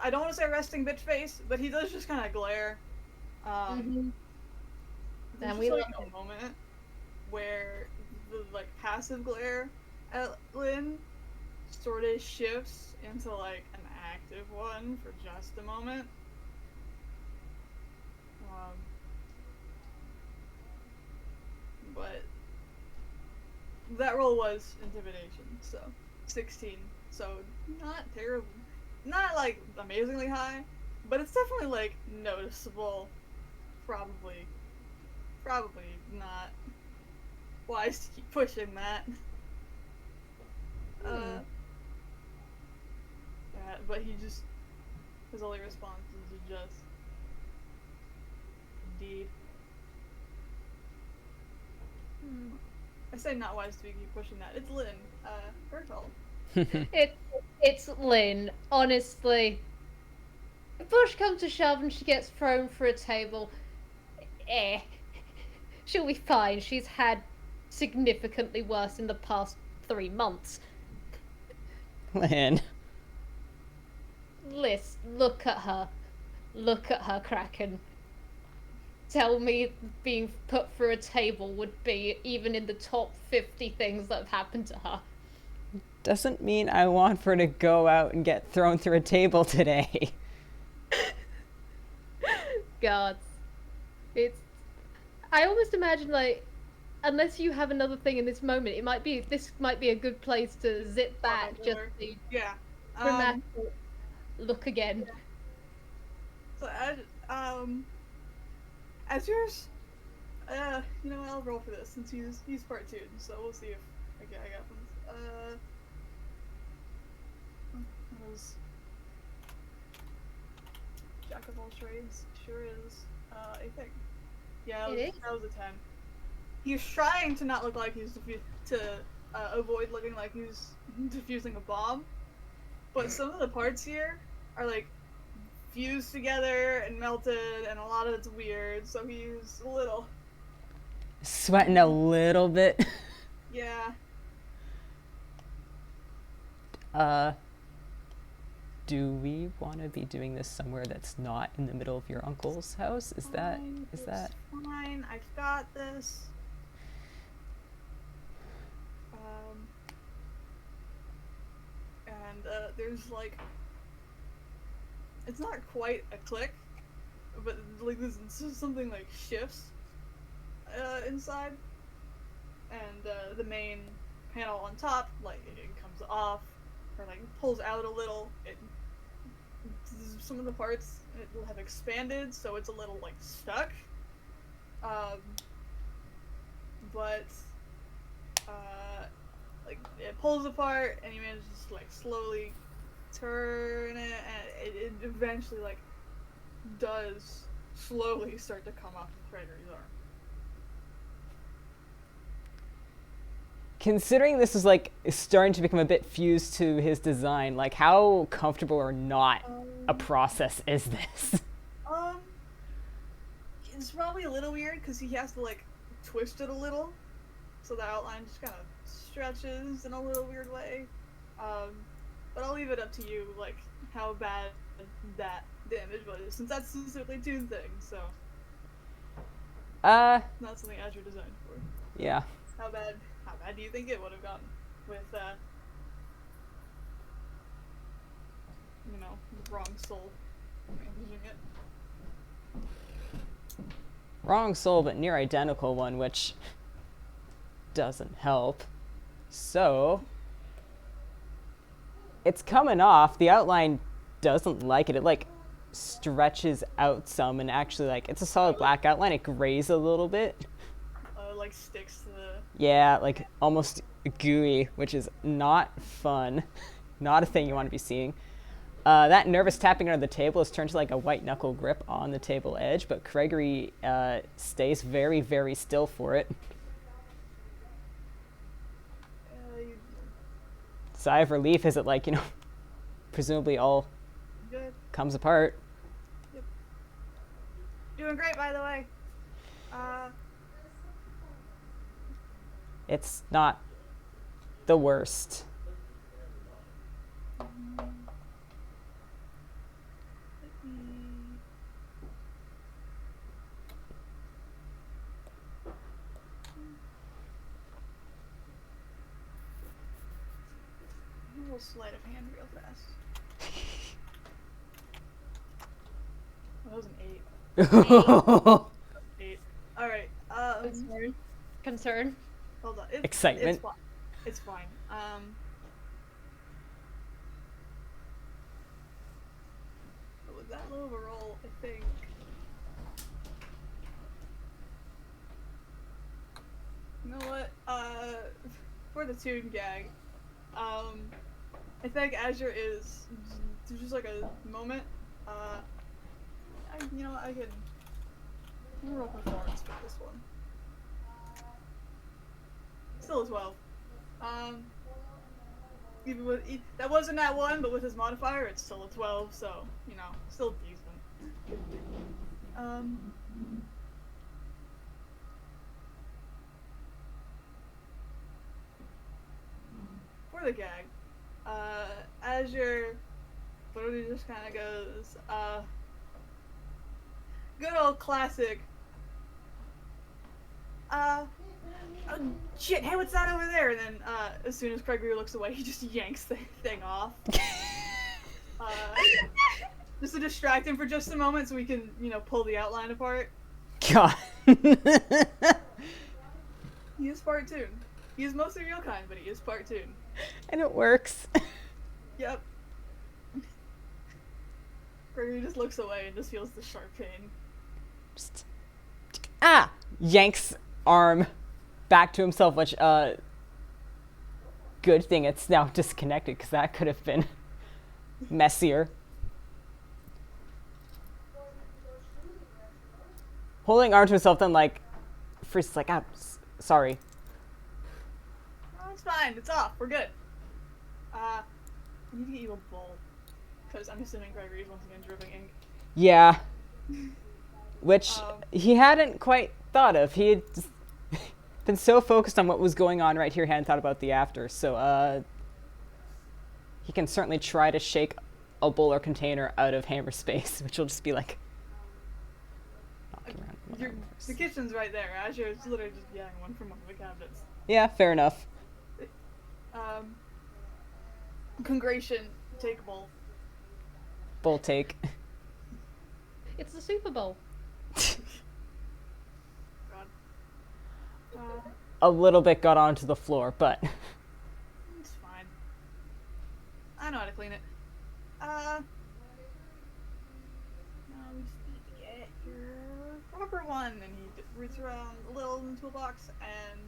I don't want to say resting bitch face, but he does just kind of glare. And There's we just, love like, a moment where the like passive glare at Lynn sort of shifts into like an active one for just a moment. But that roll was intimidation, so 16. So not terrible, not like amazingly high, but it's definitely like noticeable. Probably not wise to keep pushing that. But his only response is just, indeed. I say not wise to keep pushing that. It's Lynn. Her call. It's Lynn, honestly. If push comes to shove and she gets thrown for a table, she'll be fine. She's had significantly worse in the past 3 months. Lynn. Look at her. Look at her, Kraken. Tell me being put through a table would be even in the top 50 things that have happened to her. Doesn't mean I want her to go out and get thrown through a table today. God. I almost imagine, like, unless you have another thing in this moment, this might be a good place to zip back just to dramatic look again. So Azure's I'll roll for this since he's part 2, so we'll see if I got this. That was Jack of all trades, sure is a thing. Yeah, that was a 10. He's trying to not look like he's avoid looking like he's defusing a bomb, but some of the parts here are like fused together and melted, and a lot of it's weird, so he's a little sweating a little bit. Yeah. Do we want to be doing this somewhere that's not in the middle of your uncle's house? Is that fine? I've got this. And there's like, it's not quite a click, but like this something like shifts inside, and the main panel on top, like it comes off or like pulls out a little. Some of the parts will have expanded, so it's a little like stuck. But like it pulls apart, and you manage to like slowly turn it, and it eventually like does slowly start to come off of Craigory's considering this is like starting to become a bit fused to his design, like how comfortable or not a process is this? It's probably a little weird because he has to like twist it a little, so the outline just kind of stretches in a little weird way. But I'll leave it up to you, like how bad that damage was, since that's specifically Toon thing. So not something Azure designed for. Yeah. How bad do you think it would have gotten with you know, the wrong soul managing it? Wrong soul, but near identical one, which doesn't help. So it's coming off. The outline doesn't like it. It like stretches out some, and actually like it's a solid black outline. It grays a little bit. Like sticks to the... Yeah, like almost gooey, which is not fun. Not a thing you want to be seeing. That nervous tapping under the table has turned to like a white knuckle grip on the table edge, but Craigory stays very, very still for it. Sigh of relief as it like, you know, presumably all Good. comes apart. Yep. Doing great, by the way. It's not the worst. A little sleight of hand real fast. That was an 8. 8. Alright, Concern. hold on. Excitement. It's fine. With that low of a roll, I think... You know what? For the Toon gag, I think Azure is just like a moment. You know what? I'm gonna roll performance for this one. Still a 12. Even with that wasn't that one, but with his modifier, it's still a 12. So you know, still decent. For the gag, Azure literally just kind of goes, good old classic. Shit, hey, what's that over there? And then, as soon as Craigory looks away, he just yanks the thing off. Just to distract him for just a moment so we can, you know, pull the outline apart. God. He is part Toon. He is mostly real kind, but he is part Toon. And it works. Yep. Craigory just looks away and just feels the sharp pain. Just, yanks arm back to himself, which, good thing it's now disconnected, because that could have been messier. Holding arm to himself, then, like, Freeze is like, sorry. Oh, it's fine. It's off. We're good. I need to get you a bowl. Because I'm assuming Craigory is once again dripping ink. Yeah. Which he hadn't quite thought of. He had been so focused on what was going on right here, he hadn't thought about the after. So, he can certainly try to shake a bowl or container out of hammer space, which will just be like... The kitchen's right there. Azure is literally just getting one from one of the cabinets. Yeah, fair enough. Congration, take a bowl. Bowl take. It's the Super Bowl. God. A little bit got onto the floor, but... It's fine. I know how to clean it. Now we just need to get your proper one. And he roots around a little in the toolbox and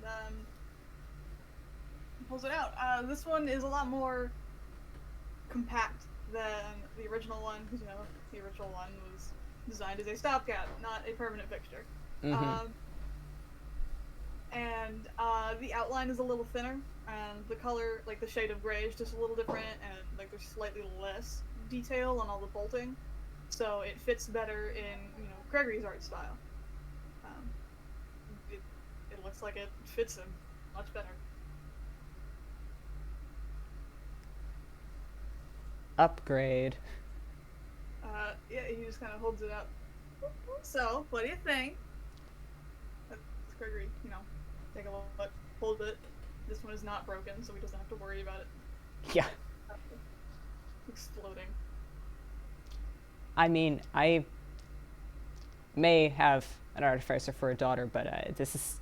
pulls it out. This one is a lot more compact than the original one, because, you know, the original one was designed as a stopgap, not a permanent fixture. Mm-hmm. And and the outline is a little thinner, and the color, like the shade of gray, is just a little different, and like there's slightly less detail on all the bolting, so it fits better in Craigory's art style. Um, it looks like it fits him much better. Upgrade. Yeah, he just kind of holds it up. So, what do you think? Craigory, take a look, hold it. This one is not broken, so he doesn't have to worry about it Yeah. exploding. I mean, I may have an artificer for a daughter, but this is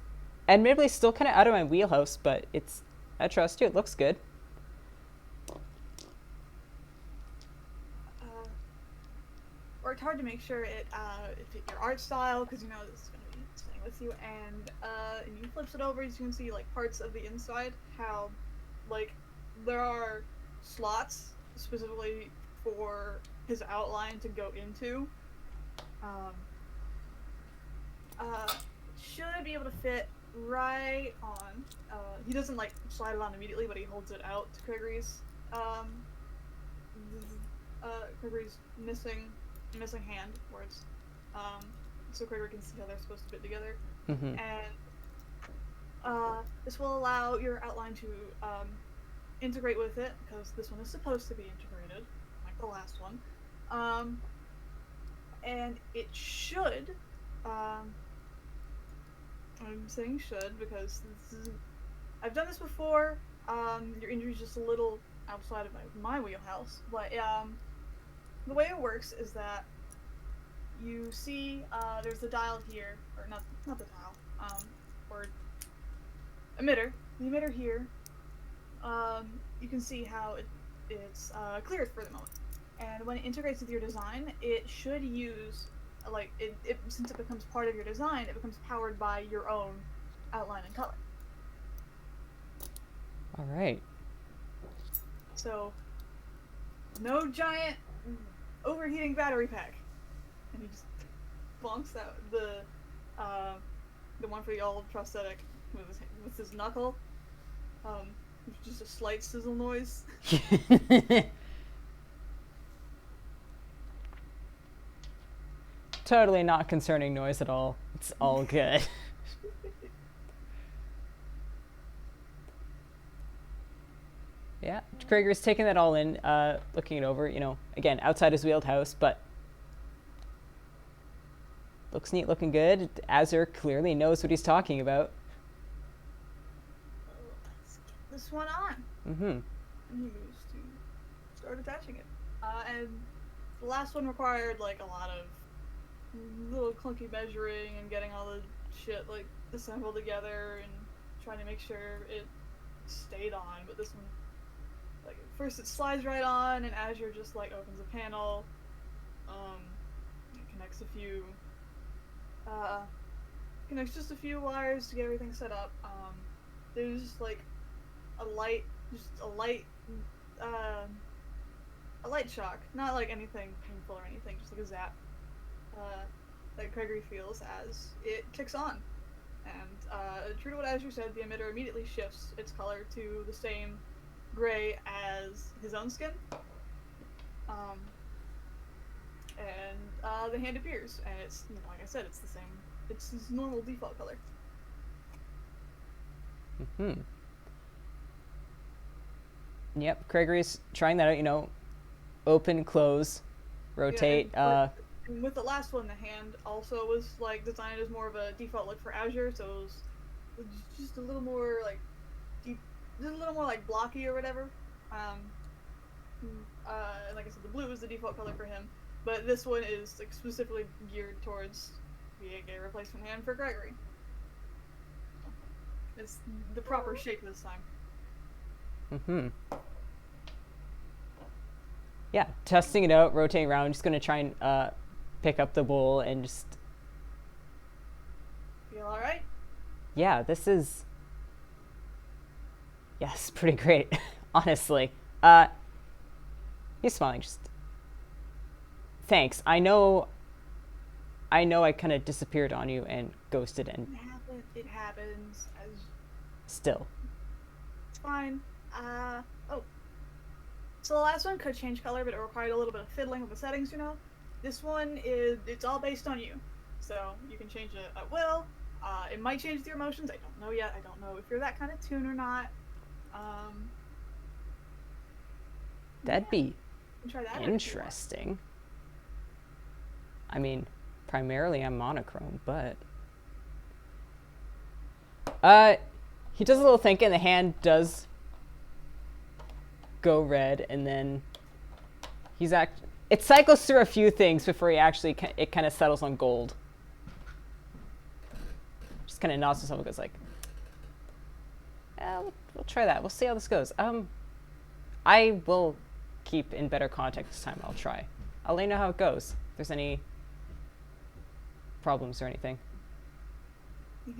admittedly still kind of out of my wheelhouse, but I trust you. It looks good. Worked hard to make sure it fit your art style, because this is going to be staying with you, and he flips it over, as you can see, like, parts of the inside, how, like, there are slots specifically for his outline to go into. Should be able to fit right on. He doesn't, like, slide it on immediately, but he holds it out to Craigory's. Craigory's missing hand, where it's so Craigory can see how they're supposed to fit together. Mm-hmm. And this will allow your outline to integrate with it, because this one is supposed to be integrated, like the last one. And it should, I'm saying should because I've done this before. Your injury's just a little outside of my wheelhouse, but the way it works is that you see there's the dial here, or not the dial, or emitter. The emitter here, you can see how it's cleared for the moment, and when it integrates with your design, it should use, like, since it becomes part of your design, it becomes powered by your own outline and color. All right. So, no giant overheating battery pack. And he just bonks out the one for the old prosthetic with his knuckle. Just a slight sizzle noise. Totally not concerning noise at all. It's all good. Yeah, Craigory's taking that all in, looking it over, again, outside his wheelhouse, but looks neat, looking good. Azure clearly knows what he's talking about. Let's get this one on. Mm-hmm. And he moves to start attaching it. And the last one required, like, a lot of little clunky measuring and getting all the shit, like, assembled together and trying to make sure it stayed on, but this one, like, first it slides right on, and Azure just, like, opens a panel, connects just a few wires to get everything set up. There's just, like, a light shock, not like anything painful or anything, just like a zap, that Craigory feels as it kicks on. And true to what Azure said, the emitter immediately shifts its color to the same gray as his own skin. And the hand appears, and it's, like I said, it's the same. It's his normal default color. Mm-hmm. Yep, Craigory's trying that out, open, close, rotate. Yeah, and with the last one, the hand also was, like, designed as more of a default look for Azure, so it was just a little more, like, blocky or whatever. Like I said, the blue is the default color for him, but this one is, like, specifically geared towards being a replacement hand for Craigory. It's the proper shape this time. Mm-hmm. Yeah, testing it out, rotating around, just gonna try and pick up the bowl and just... Feel alright? Yeah, this is... Yes, pretty great, honestly. He's smiling, just... Thanks. I know I kind of disappeared on you and ghosted and... It happens, as Still. It's fine. Oh. So the last one could change color, but it required a little bit of fiddling with the settings, you know? This one it's all based on you. So you can change it at will. It might change with your emotions. I don't know yet. I don't know if you're that kind of tune or not. That'd be try that interesting. I mean, primarily I'm monochrome, but... he does a little thinking. The hand does go red, and then it cycles through a few things before it kind of settles on gold. Just kind of nods to himself and goes like, we'll try that. We'll see how this goes. I will keep in better contact this time. I'll try. I'll let you know how it goes. If there's any problems or anything. He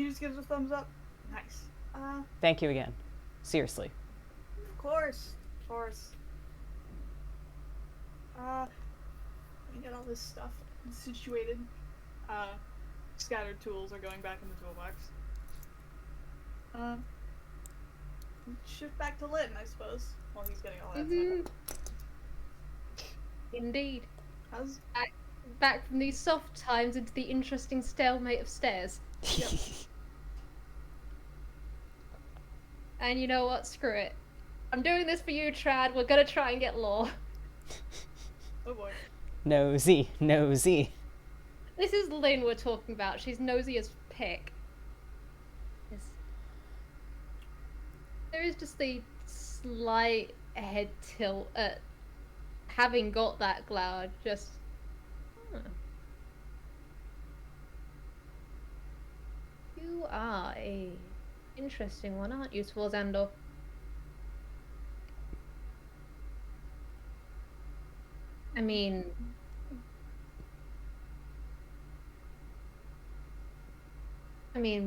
just gives a thumbs up. Nice. Thank you again. Seriously. Of course. Let me get all this stuff situated. Scattered tools are going back in the toolbox. Shift back to Lin, I suppose, while he's getting all that stuff. Indeed. How's... Back from these soft times into the interesting stalemate of stairs. Yep. And you know what? Screw it. I'm doing this for you, Trad. We're gonna try and get lore. Oh boy. Nosy. This is Lin we're talking about. She's nosy as pick. There is just the slight head tilt at having got that glow. Just... You are a interesting one, aren't you, Sforzando? I mean...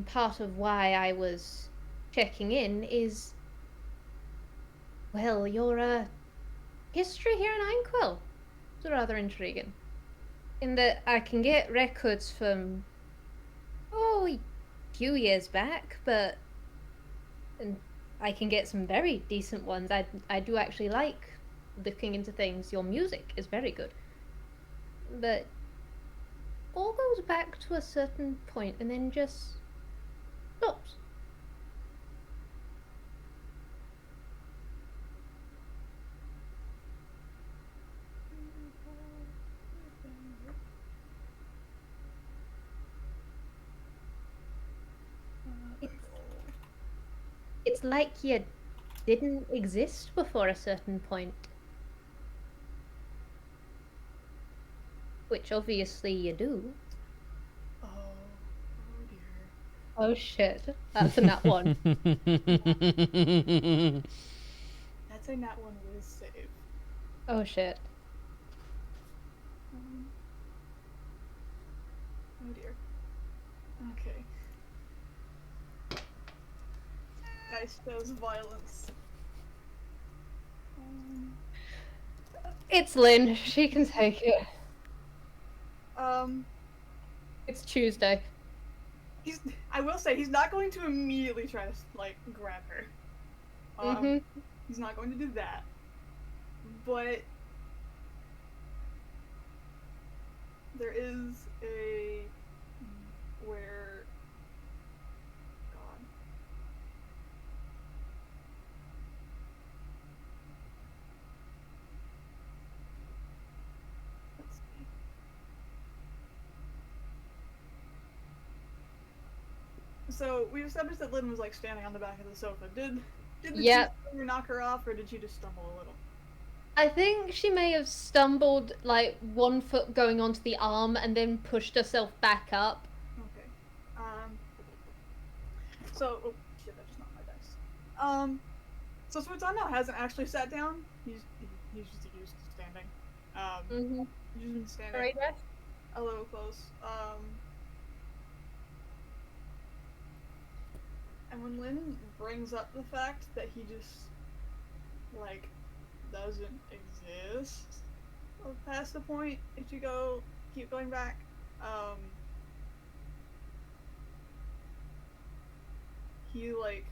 part of why I was checking in is... Well, your, history here in Ainquill is rather intriguing. In that I can get records from... a few years back, but... And I can get some very decent ones. I do actually like looking into things. Your music is very good. But... all goes back to a certain point and then just... stops. It's like you didn't exist before a certain point. Which obviously you do. Oh dear. Oh shit. That's a nat one. That's a nat one with save. Oh shit. Oh dear. Okay. Dice shows violence. It's Lin. She can take it. It's Tuesday. I will say, he's not going to immediately try to, like, grab her. He's not going to do that. But... there is a... where... God. Let's see. So, we established that Lin was, like, standing on the back of the sofa. Did the two knock her off, or did she just stumble a little? I think she may have stumbled, like, one foot going onto the arm and then pushed herself back up. Okay. So, oh shit, that just knocked my dice. So Sforzando hasn't actually sat down. He's just used to standing. He's just been standing. Right, Ref? A little close. And when Lin brings up the fact that he just, like, doesn't exist past the point if you keep going back, he like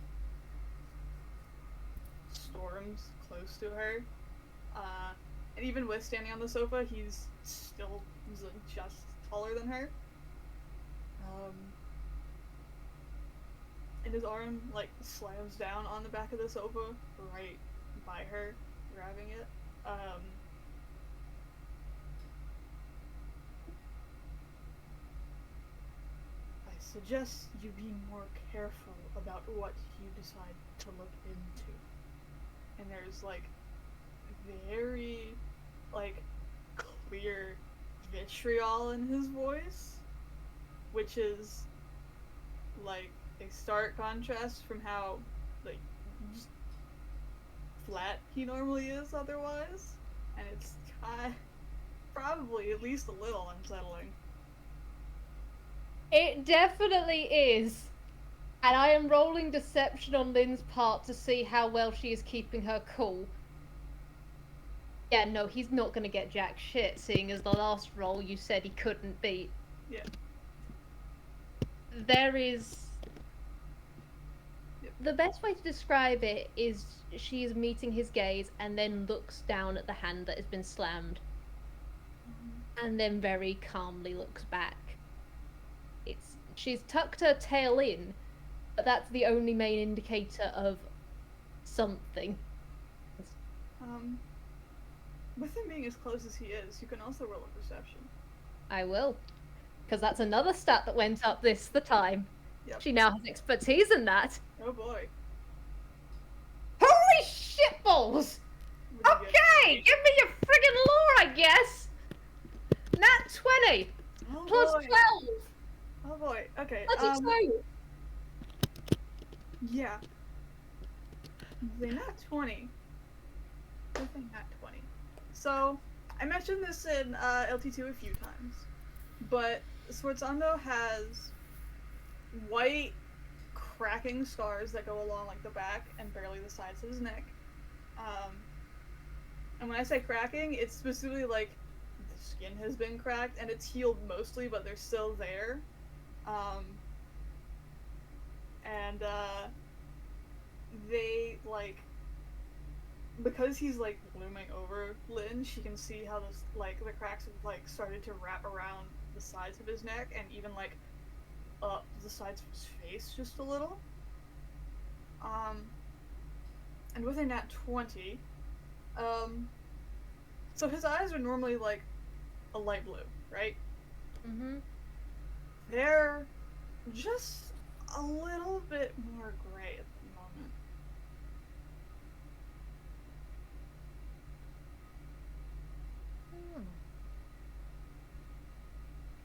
storms close to her. And even with standing on the sofa, he's still just taller than her. And his arm like slams down on the back of the sofa right by her, grabbing it. I suggest you be more careful about what you decide to look into. And there's like very like clear vitriol in his voice, which is like a stark contrast from how like just flat he normally is otherwise, and it's probably at least a little unsettling. It definitely is. And I am rolling deception on Lynn's part to see how well she is keeping her cool. Yeah, no, he's not gonna get jack shit, seeing as the last roll you said he couldn't beat. Yeah. There is... The best way to describe it is she is meeting his gaze and then looks down at the hand that has been slammed. And then very calmly looks back. She's tucked her tail in, but that's the only main indicator of something. With him being as close as he is, you can also roll a perception. I will. Because that's another stat that went up the time. Yep. She now has expertise in that. Oh boy. Holy shitballs! Okay, give me your friggin' lore, I guess! Nat 20! Oh Plus boy. 12! Oh boy, okay. Bloody 2! Yeah. The nat 20. I think nat 20. So, I mentioned this in LT2 a few times, but Sforzando has white cracking scars that go along like the back and barely the sides of his neck. And when I say cracking, it's specifically like the skin has been cracked and it's healed mostly, but they're still there. They like, because he's like looming over Lin, she can see how this like the cracks have like started to wrap around the sides of his neck and even like up the sides of his face just a little. And with a nat 20, so his eyes are normally like a light blue, right? Mm-hmm. They're just a little bit more gray at the moment.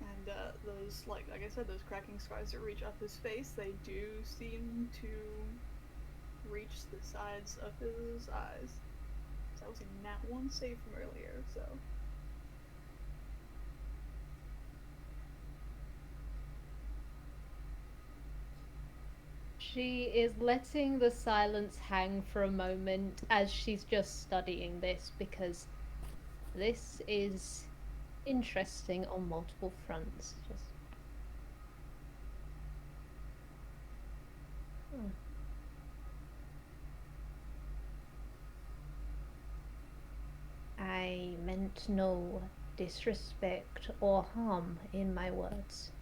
And those, like I said, those cracking scars that reach up his face, they do seem to reach the sides of his eyes. So that was a nat 1 save from earlier, so... She is letting the silence hang for a moment as she's just studying this, because this is interesting on multiple fronts. Just... I meant no disrespect or harm in my words.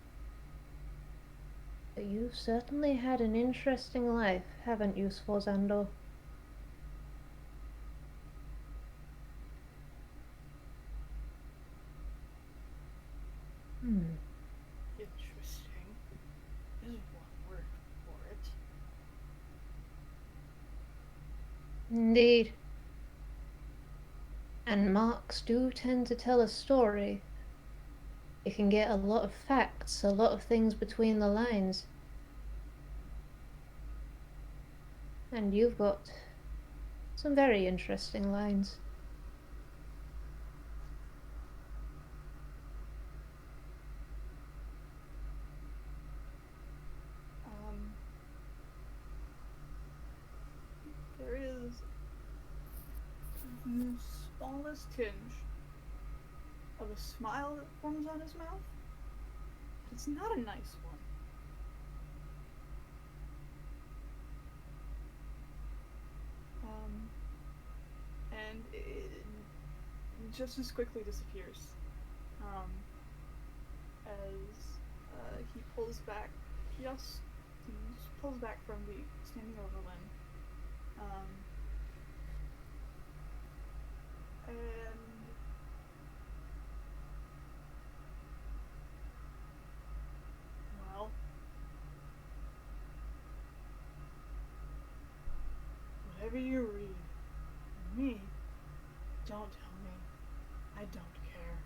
But you've certainly had an interesting life, haven't you, Sforzando? Interesting is one word for it. Indeed. And marks do tend to tell a story. You can get a lot of facts, a lot of things between the lines. And you've got some very interesting lines. There is the smallest tinge of a smile that forms on his mouth. It's not a nice one. just as quickly disappears. As he pulls back, he pulls back from the standing over Lin. And well, whatever you read, me, don't tell me. I don't care.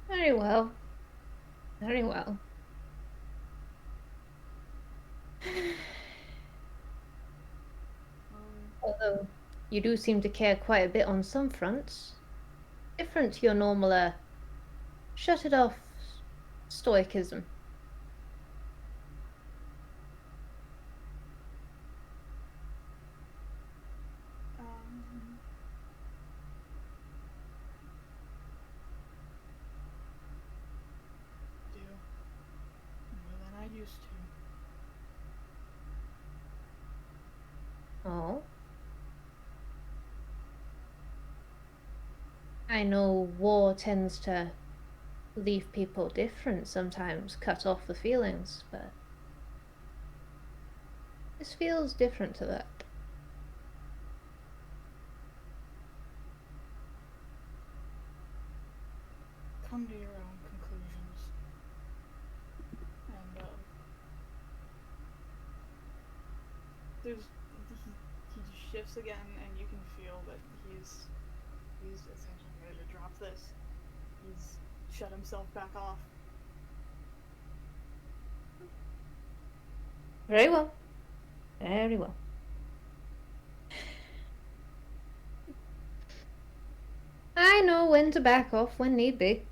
Very well. Very well. Although, you do seem to care quite a bit on some fronts. Different to your normal, shut it off stoicism. Do more than I used to. Oh. I know war tends to leave people different sometimes, cut off the feelings, but this feels different to that. Come to your own conclusions. And he just shifts again, and you can feel that he's essentially ready to drop this. He's shut himself back off. Very well. Very well. I know when to back off when need be.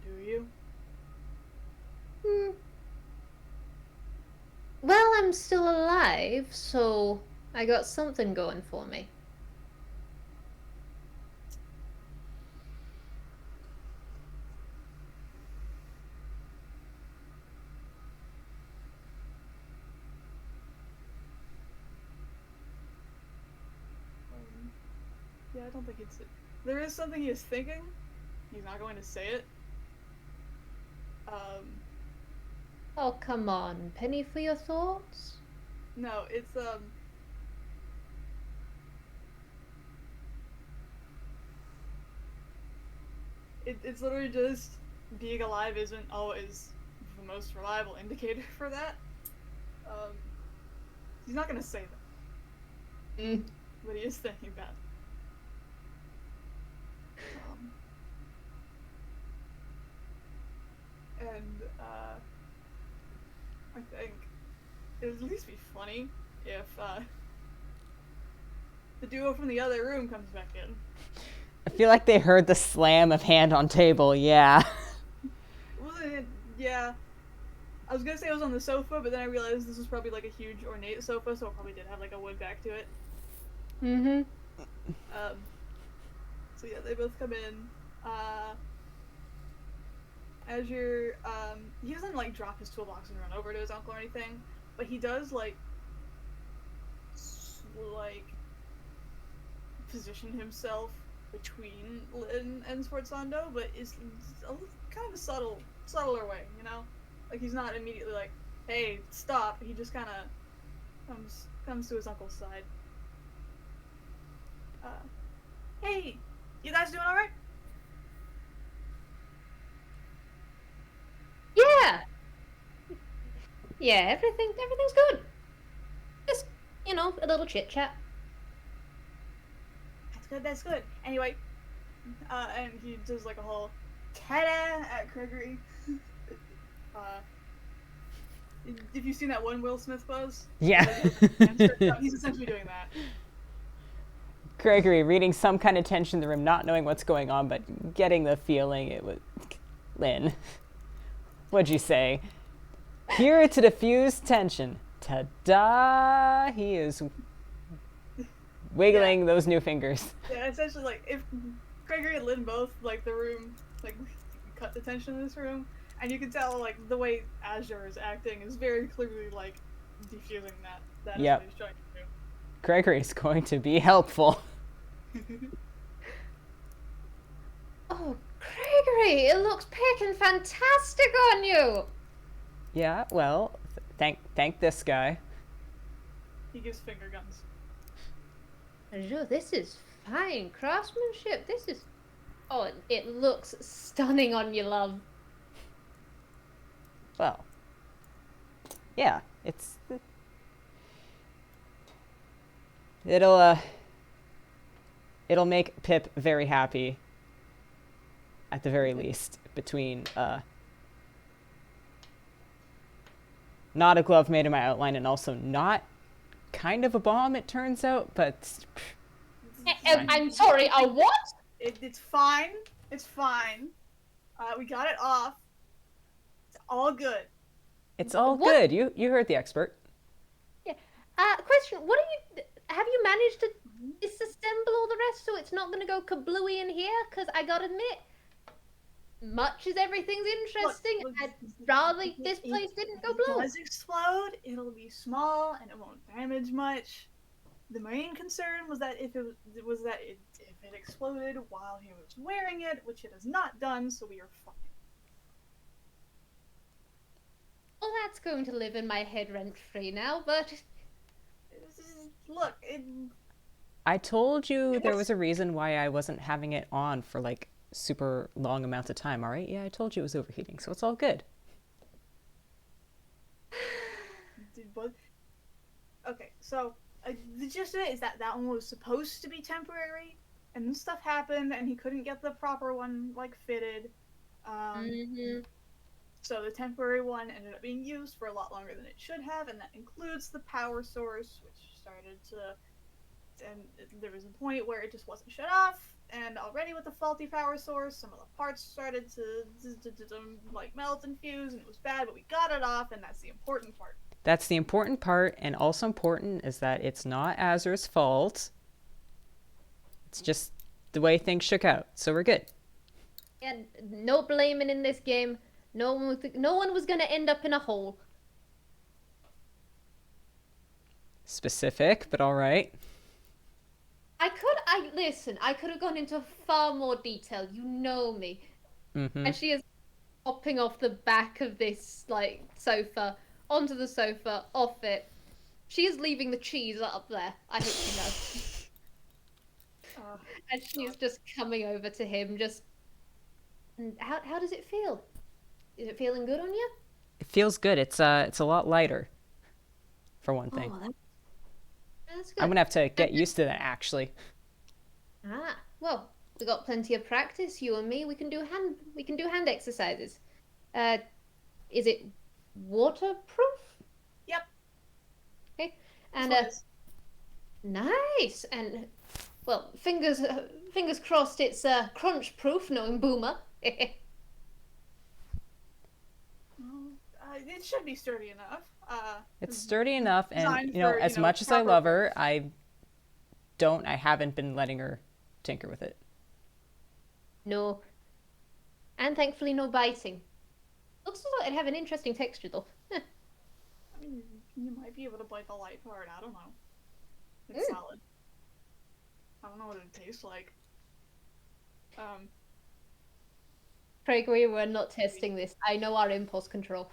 Do you? Well, I'm still alive, so I got something going for me. Yeah, I don't think it's... There is something he is thinking. He's not going to say it. Oh, come on. Penny for your thoughts? No, it's, It's literally just being alive isn't always the most reliable indicator for that. He's not gonna say that. But he is thinking that. And, I think it would at least be funny if, the duo from the other room comes back in. I feel like they heard the slam of hand on table, yeah. Yeah. I was gonna say it was on the sofa, but then I realized this was probably like a huge ornate sofa, so it probably did have like a wood back to it. So yeah, they both come in. Azure, he doesn't like drop his toolbox and run over to his uncle or anything, but he does like position himself between Lin and Sforzando, but is kind of a subtler way, you know? Like he's not immediately like, hey, stop. He just kind of comes to his uncle's side. Hey, you guys doing all right? Yeah. Yeah, everything's good. Just, you know, a little chit chat. That's good. Anyway, and he does like a whole ta-da at Craigory. If you've seen that one Will Smith pose? Yeah. He's essentially doing that. Craigory reading some kind of tension in the room, not knowing what's going on, but getting the feeling it was... Lin, what'd you say? Here to diffuse tension. Ta-da! He is wiggling those new fingers. Yeah, essentially, like, if Craigory and Lin both, like, the room, like, cut the tension in this room, And you can tell, like, the way Azure is acting is very clearly, like, defusing that. That is Yep. what he's trying to Craigory is going to be helpful. do. Oh, Craigory, it looks picking fantastic on you. Yeah, well, thank this guy. He gives finger guns. Azure, this is fine craftsmanship. This is... Oh, it looks stunning on you, love. Well, yeah, it'll make Pip very happy, at the very least, between not a glove made in my outline and also not kind of a bomb, it turns out, but I'm sorry, a what? It's fine. It's fine. We got it off. It's all good. it's all What? good. You heard the expert. Yeah. Question, what are you... Have you managed to disassemble all the rest so it's not going to go kablooey in here? Because I gotta admit, much as everything's interesting, Look, I'd rather this place didn't go If it blow. does explode, it'll be small and it won't damage much. The main concern was that if it exploded while he was wearing it, which it has not done, so we are fine. Well, that's going to live in my head rent-free now, but... Look, I told you there was a reason why I wasn't having it on for like super long amounts of time, alright? Yeah, I told you it was overheating, so it's all good. okay, so the gist of it is that that one was supposed to be temporary, and then stuff happened, and he couldn't get the proper one like fitted. So the temporary one ended up being used for a lot longer than it should have, and that includes the power source, which started to... And there was a point where it just wasn't shut off, and already with the faulty power source, some of the parts started to like melt and fuse, and it was bad, but we got it off, and that's the important part. That's the important part, and also important is that it's not Azure's fault. It's just the way things shook out, so we're good. And no blaming in this game. No one was going to end up in a hole. Specific, but alright. Listen, I could have gone into far more detail. You know me. Mm-hmm. And she is hopping off the back of this, like, sofa, onto the sofa, off it. She is leaving the cheese up there. I hope you know. And she is just coming over to him, just... And how does it feel? Is it feeling good on you? It feels good. It's a lot lighter, for one thing. Oh, that's good. I'm gonna have to get used to that, actually. Ah, well, we got plenty of practice, you and me. We can do hand exercises. Is it waterproof? Yep. Okay. And nice. And well, fingers crossed it's crunch proof, knowing Boomer. It should be sturdy enough. It's sturdy enough, and designed you know, for, as much as I proper love her, I haven't been letting her tinker with it. No. And thankfully no biting. Looks as though it'd have an interesting texture though. I mean, you might be able to bite the light part. I don't know. It's solid. I don't know what it tastes like. Craigory, we're not testing this. I know our impulse control.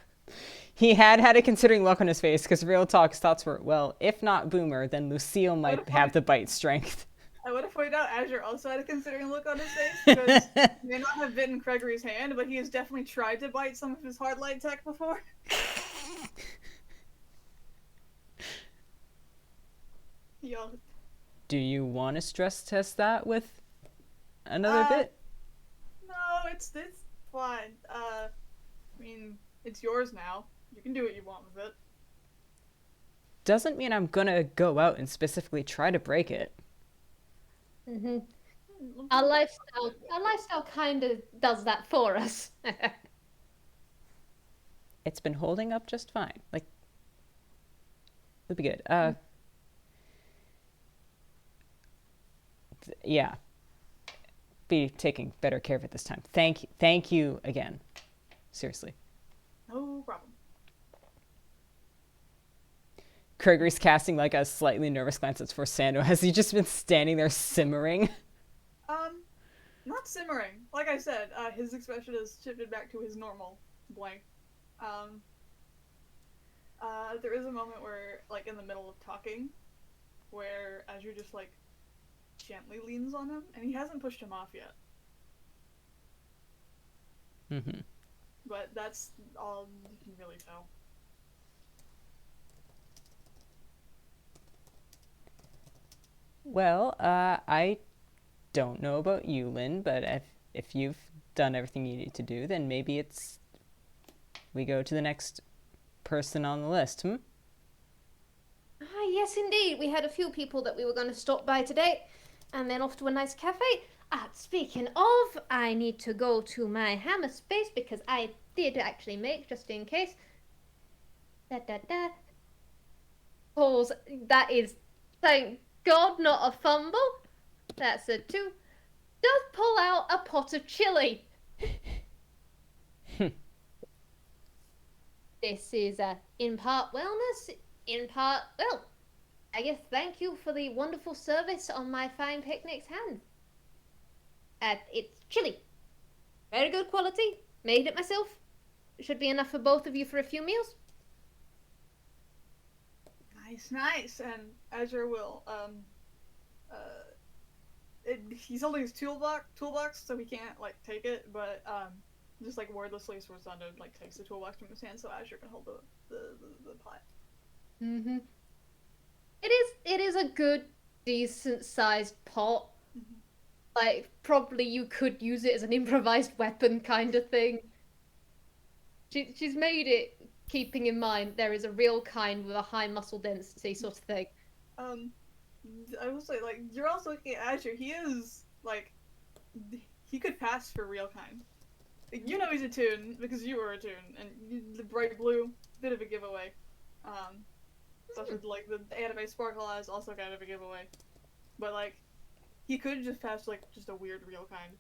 He had a considering look on his face, because real talk, his thoughts were, well, if not Boomer, then Lucille might have the bite strength. I would have pointed out Azure also had a considering look on his face, because he may not have bitten Craigory's hand, but he has definitely tried to bite some of his hard light tech before. Yo. Do you want to stress test that with another bit? No, it's fine. I mean, it's yours now. You can do what you want with it. Doesn't mean I'm gonna go out and specifically try to break it. Mm-hmm. Our lifestyle kind of does that for us. It's been holding up just fine. Like, it'll be good. Yeah. Be taking better care of it this time. Thank you again. Seriously. No problem. Craigory's casting like a slightly nervous glance at Sforzando. Has he just been standing there simmering? Not simmering. Like I said, his expression has shifted back to his normal blank. There is a moment where, like, in the middle of talking, where Azure just, like, gently leans on him, and he hasn't pushed him off yet. Mm-hmm. But that's all you can really tell. Well, I don't know about you, Lin, but if you've done everything you need to do, then maybe it's we go to the next person on the list, Ah, yes, indeed. We had a few people that we were going to stop by today, and then off to a nice cafe. Speaking of, I need to go to my hammer space because I did actually make, just in case. Pause. That is, thank God, not a fumble. That's a 2. Does pull out a pot of chili. This is in part wellness, in part, well, I guess thank you for the wonderful service on my fine picnic's hand. It's chili. Very good quality. Made it myself. Should be enough for both of you for a few meals. Nice. And Azure will, he's holding his toolbox, so he can't, like, take it, but, just, like, wordlessly, Sforzando, like, takes the toolbox from his hand so Azure can hold the pot. Mm-hmm. It is a good, decent-sized pot. Mm-hmm. Like, probably you could use it as an improvised weapon kind of thing. She's made it keeping in mind there is a real kind with a high muscle density sort of thing. I will say, like, you're also looking at Azure. He is, like, he could pass for real kind. You know he's a Toon because you were a Toon, and the bright blue, bit of a giveaway. Especially with, like, the anime sparkle eyes, also kind of a giveaway. But, like, he could just pass, like, just a weird real kind.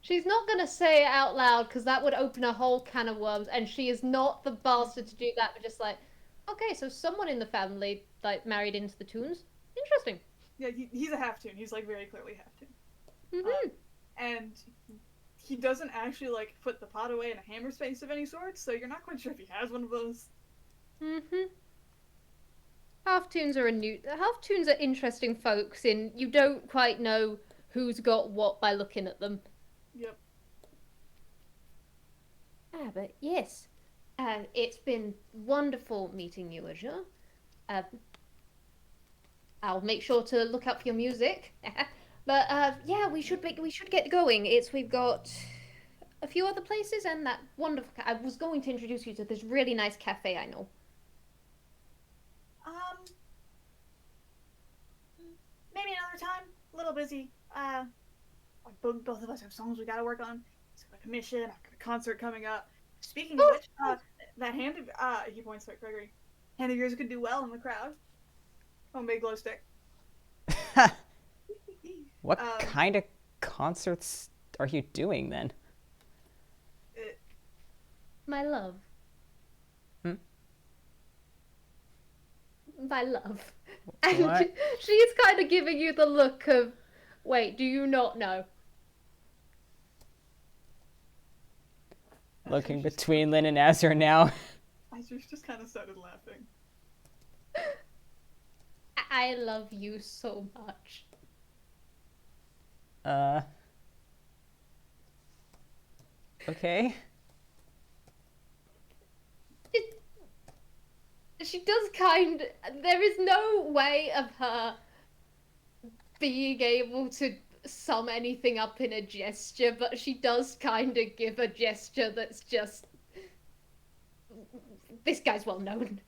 She's not gonna say it out loud because that would open a whole can of worms, and she is not the bastard to do that. But just like, okay, so someone in the family like married into the Toons. Interesting. Yeah, he's a half Toon. He's, like, very clearly half Toon. Mm-hmm. And he doesn't actually, like, put the pot away in a hammer space of any sort, so you're not quite sure if he has one of those. Mm-hmm. Half Toons are interesting folks. In you don't quite know who's got what by looking at them. Yep. But yes, it's been wonderful meeting you, Azure. I'll make sure to look out for your music. But yeah, we should get going. We've got a few other places and that wonderful. I was going to introduce you to this really nice cafe I know. Maybe another time. A little busy. Both of us have songs we gotta work on. It's got a commission. I've got a concert coming up. Speaking of which, that hand of he points to Craigory. Hand of yours could do well in the crowd. Homemade glow stick. What kind of concerts are you doing then? My love. My love. And What? she's kind of giving you the look of, wait, do you not know? Looking between Lin and Azure now. Azure's just kind of started laughing. I love you so much. Okay. She does there is no way of her being able to sum anything up in a gesture, but she does kind of give a gesture that's just, this guy's well known.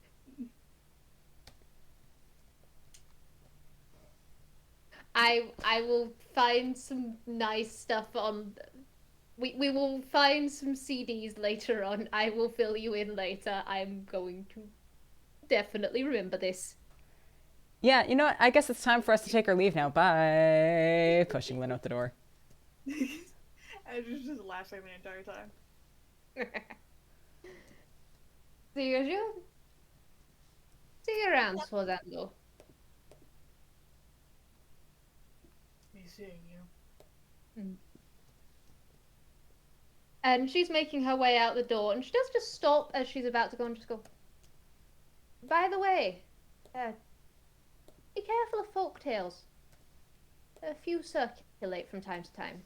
I will find some nice stuff on. We will find some CDs later on. I will fill you in later. I'm going to definitely remember this. Yeah, you know what? I guess it's time for us to take our leave now. Bye. Pushing Lin out the door. Azure's just laughing the entire time. See you, Azure. See you around, Sforzando. Me seeing you. And she's making her way out the door, and she does just stop as she's about to go and just go, by the way, be careful of folk tales. A few circulate from time to time.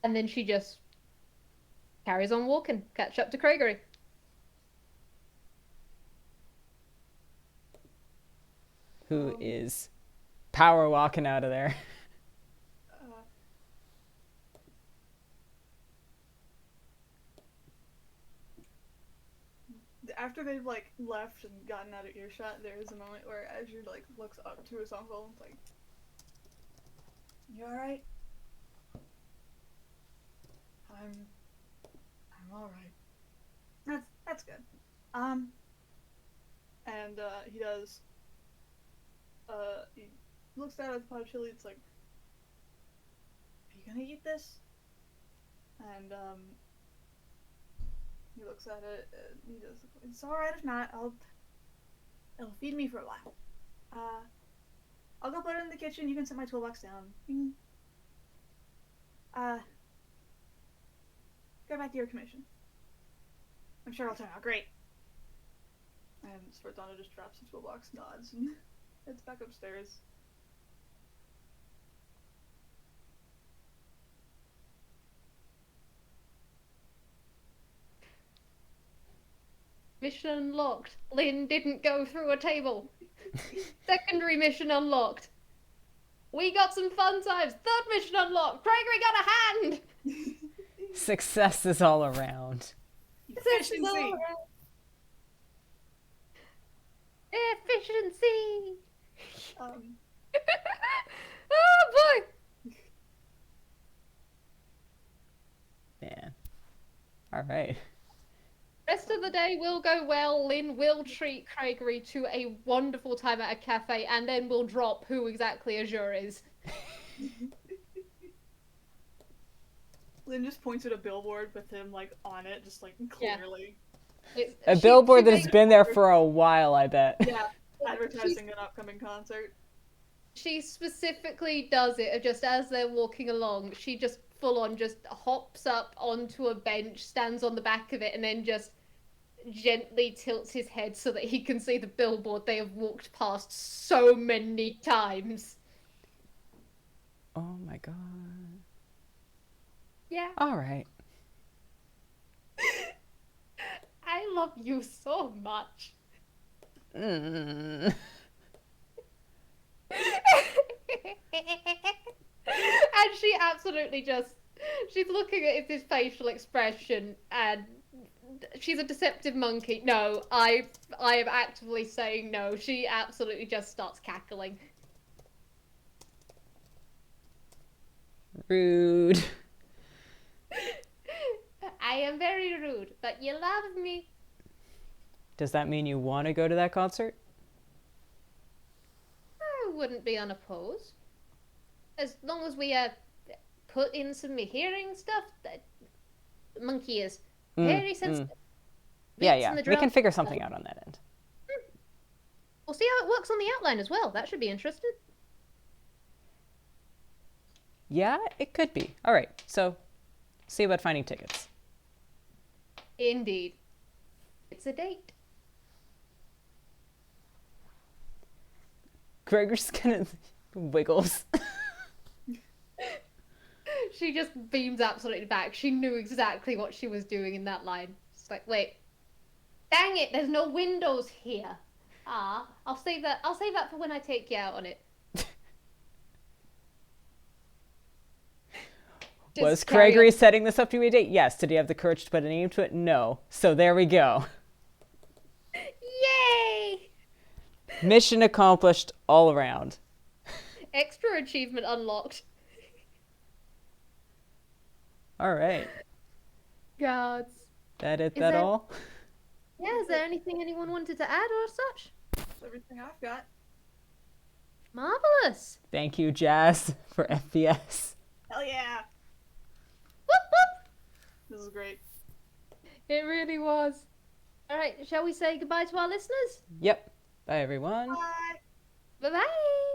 And then she just carries on walking, catch up to Craigory. Who is power walking out of there. After they've like left and gotten out of earshot, there is a moment where Azure like looks up to his uncle and is like, "You all right?" I'm all right. That's good. And he does. He looks down at the pot of chili. It's like, "Are you gonna eat this?" And he looks at it and he does. It's all right if not. It'll feed me for a while. I'll go put it in the kitchen. You can set my toolbox down. You can, go back to your commission. I'm sure it'll turn out great. And Sforzando just drops the toolbox, nods, and heads back upstairs. Mission unlocked. Lin didn't go through a table. Secondary mission unlocked. We got some fun times. Third mission unlocked. Craigory got a hand. Success is all around. Efficiency. Efficiency. Oh boy. Man. All right. Rest of the day will go well. Lin will treat Craigory to a wonderful time at a cafe, and then we'll drop who exactly Azure is. Lin just points at a billboard with him like on it, just like clearly. A billboard that's been there for a while, I bet. Yeah, advertising an upcoming concert. She specifically does it just as they're walking along. She just full on just hops up onto a bench, stands on the back of it, and then just gently tilts his head so that he can see the billboard they have walked past so many times. Oh my god. Yeah. All right. I love you so much. Mm. And she absolutely just, she's looking at his facial expression, and she's a deceptive monkey. No, I am actively saying no. She absolutely just starts cackling. Rude. I am very rude, but you love me. Does that mean you want to go to that concert? I wouldn't be unopposed. As long as we put in some hearing stuff. That monkey is very sensitive. Yeah. We can figure something out on that end. We'll see how it works on the outline as well. That should be interesting. Yeah, it could be. All right, so see about finding tickets. Indeed. It's a date. Gregor's kind of wiggles. She just beams absolutely back. She knew exactly what she was doing in that line. It's like, wait. Dang it, there's no windows here. I'll save that for when I take you out on it. Was Craigory setting this up to be a date? Yes. Did he have the courage to put a name to it? No. So there we go. Yay! Mission accomplished all around. Extra achievement unlocked. All right. Gods. That all? Yeah, is there anything anyone wanted to add or such? That's everything I've got. Marvelous. Thank you, Jazz, for FPS. Hell yeah! Whoop, whoop. This is great. It really was. All right, shall we say goodbye to our listeners? Yep. Bye, everyone. Bye! Bye-bye.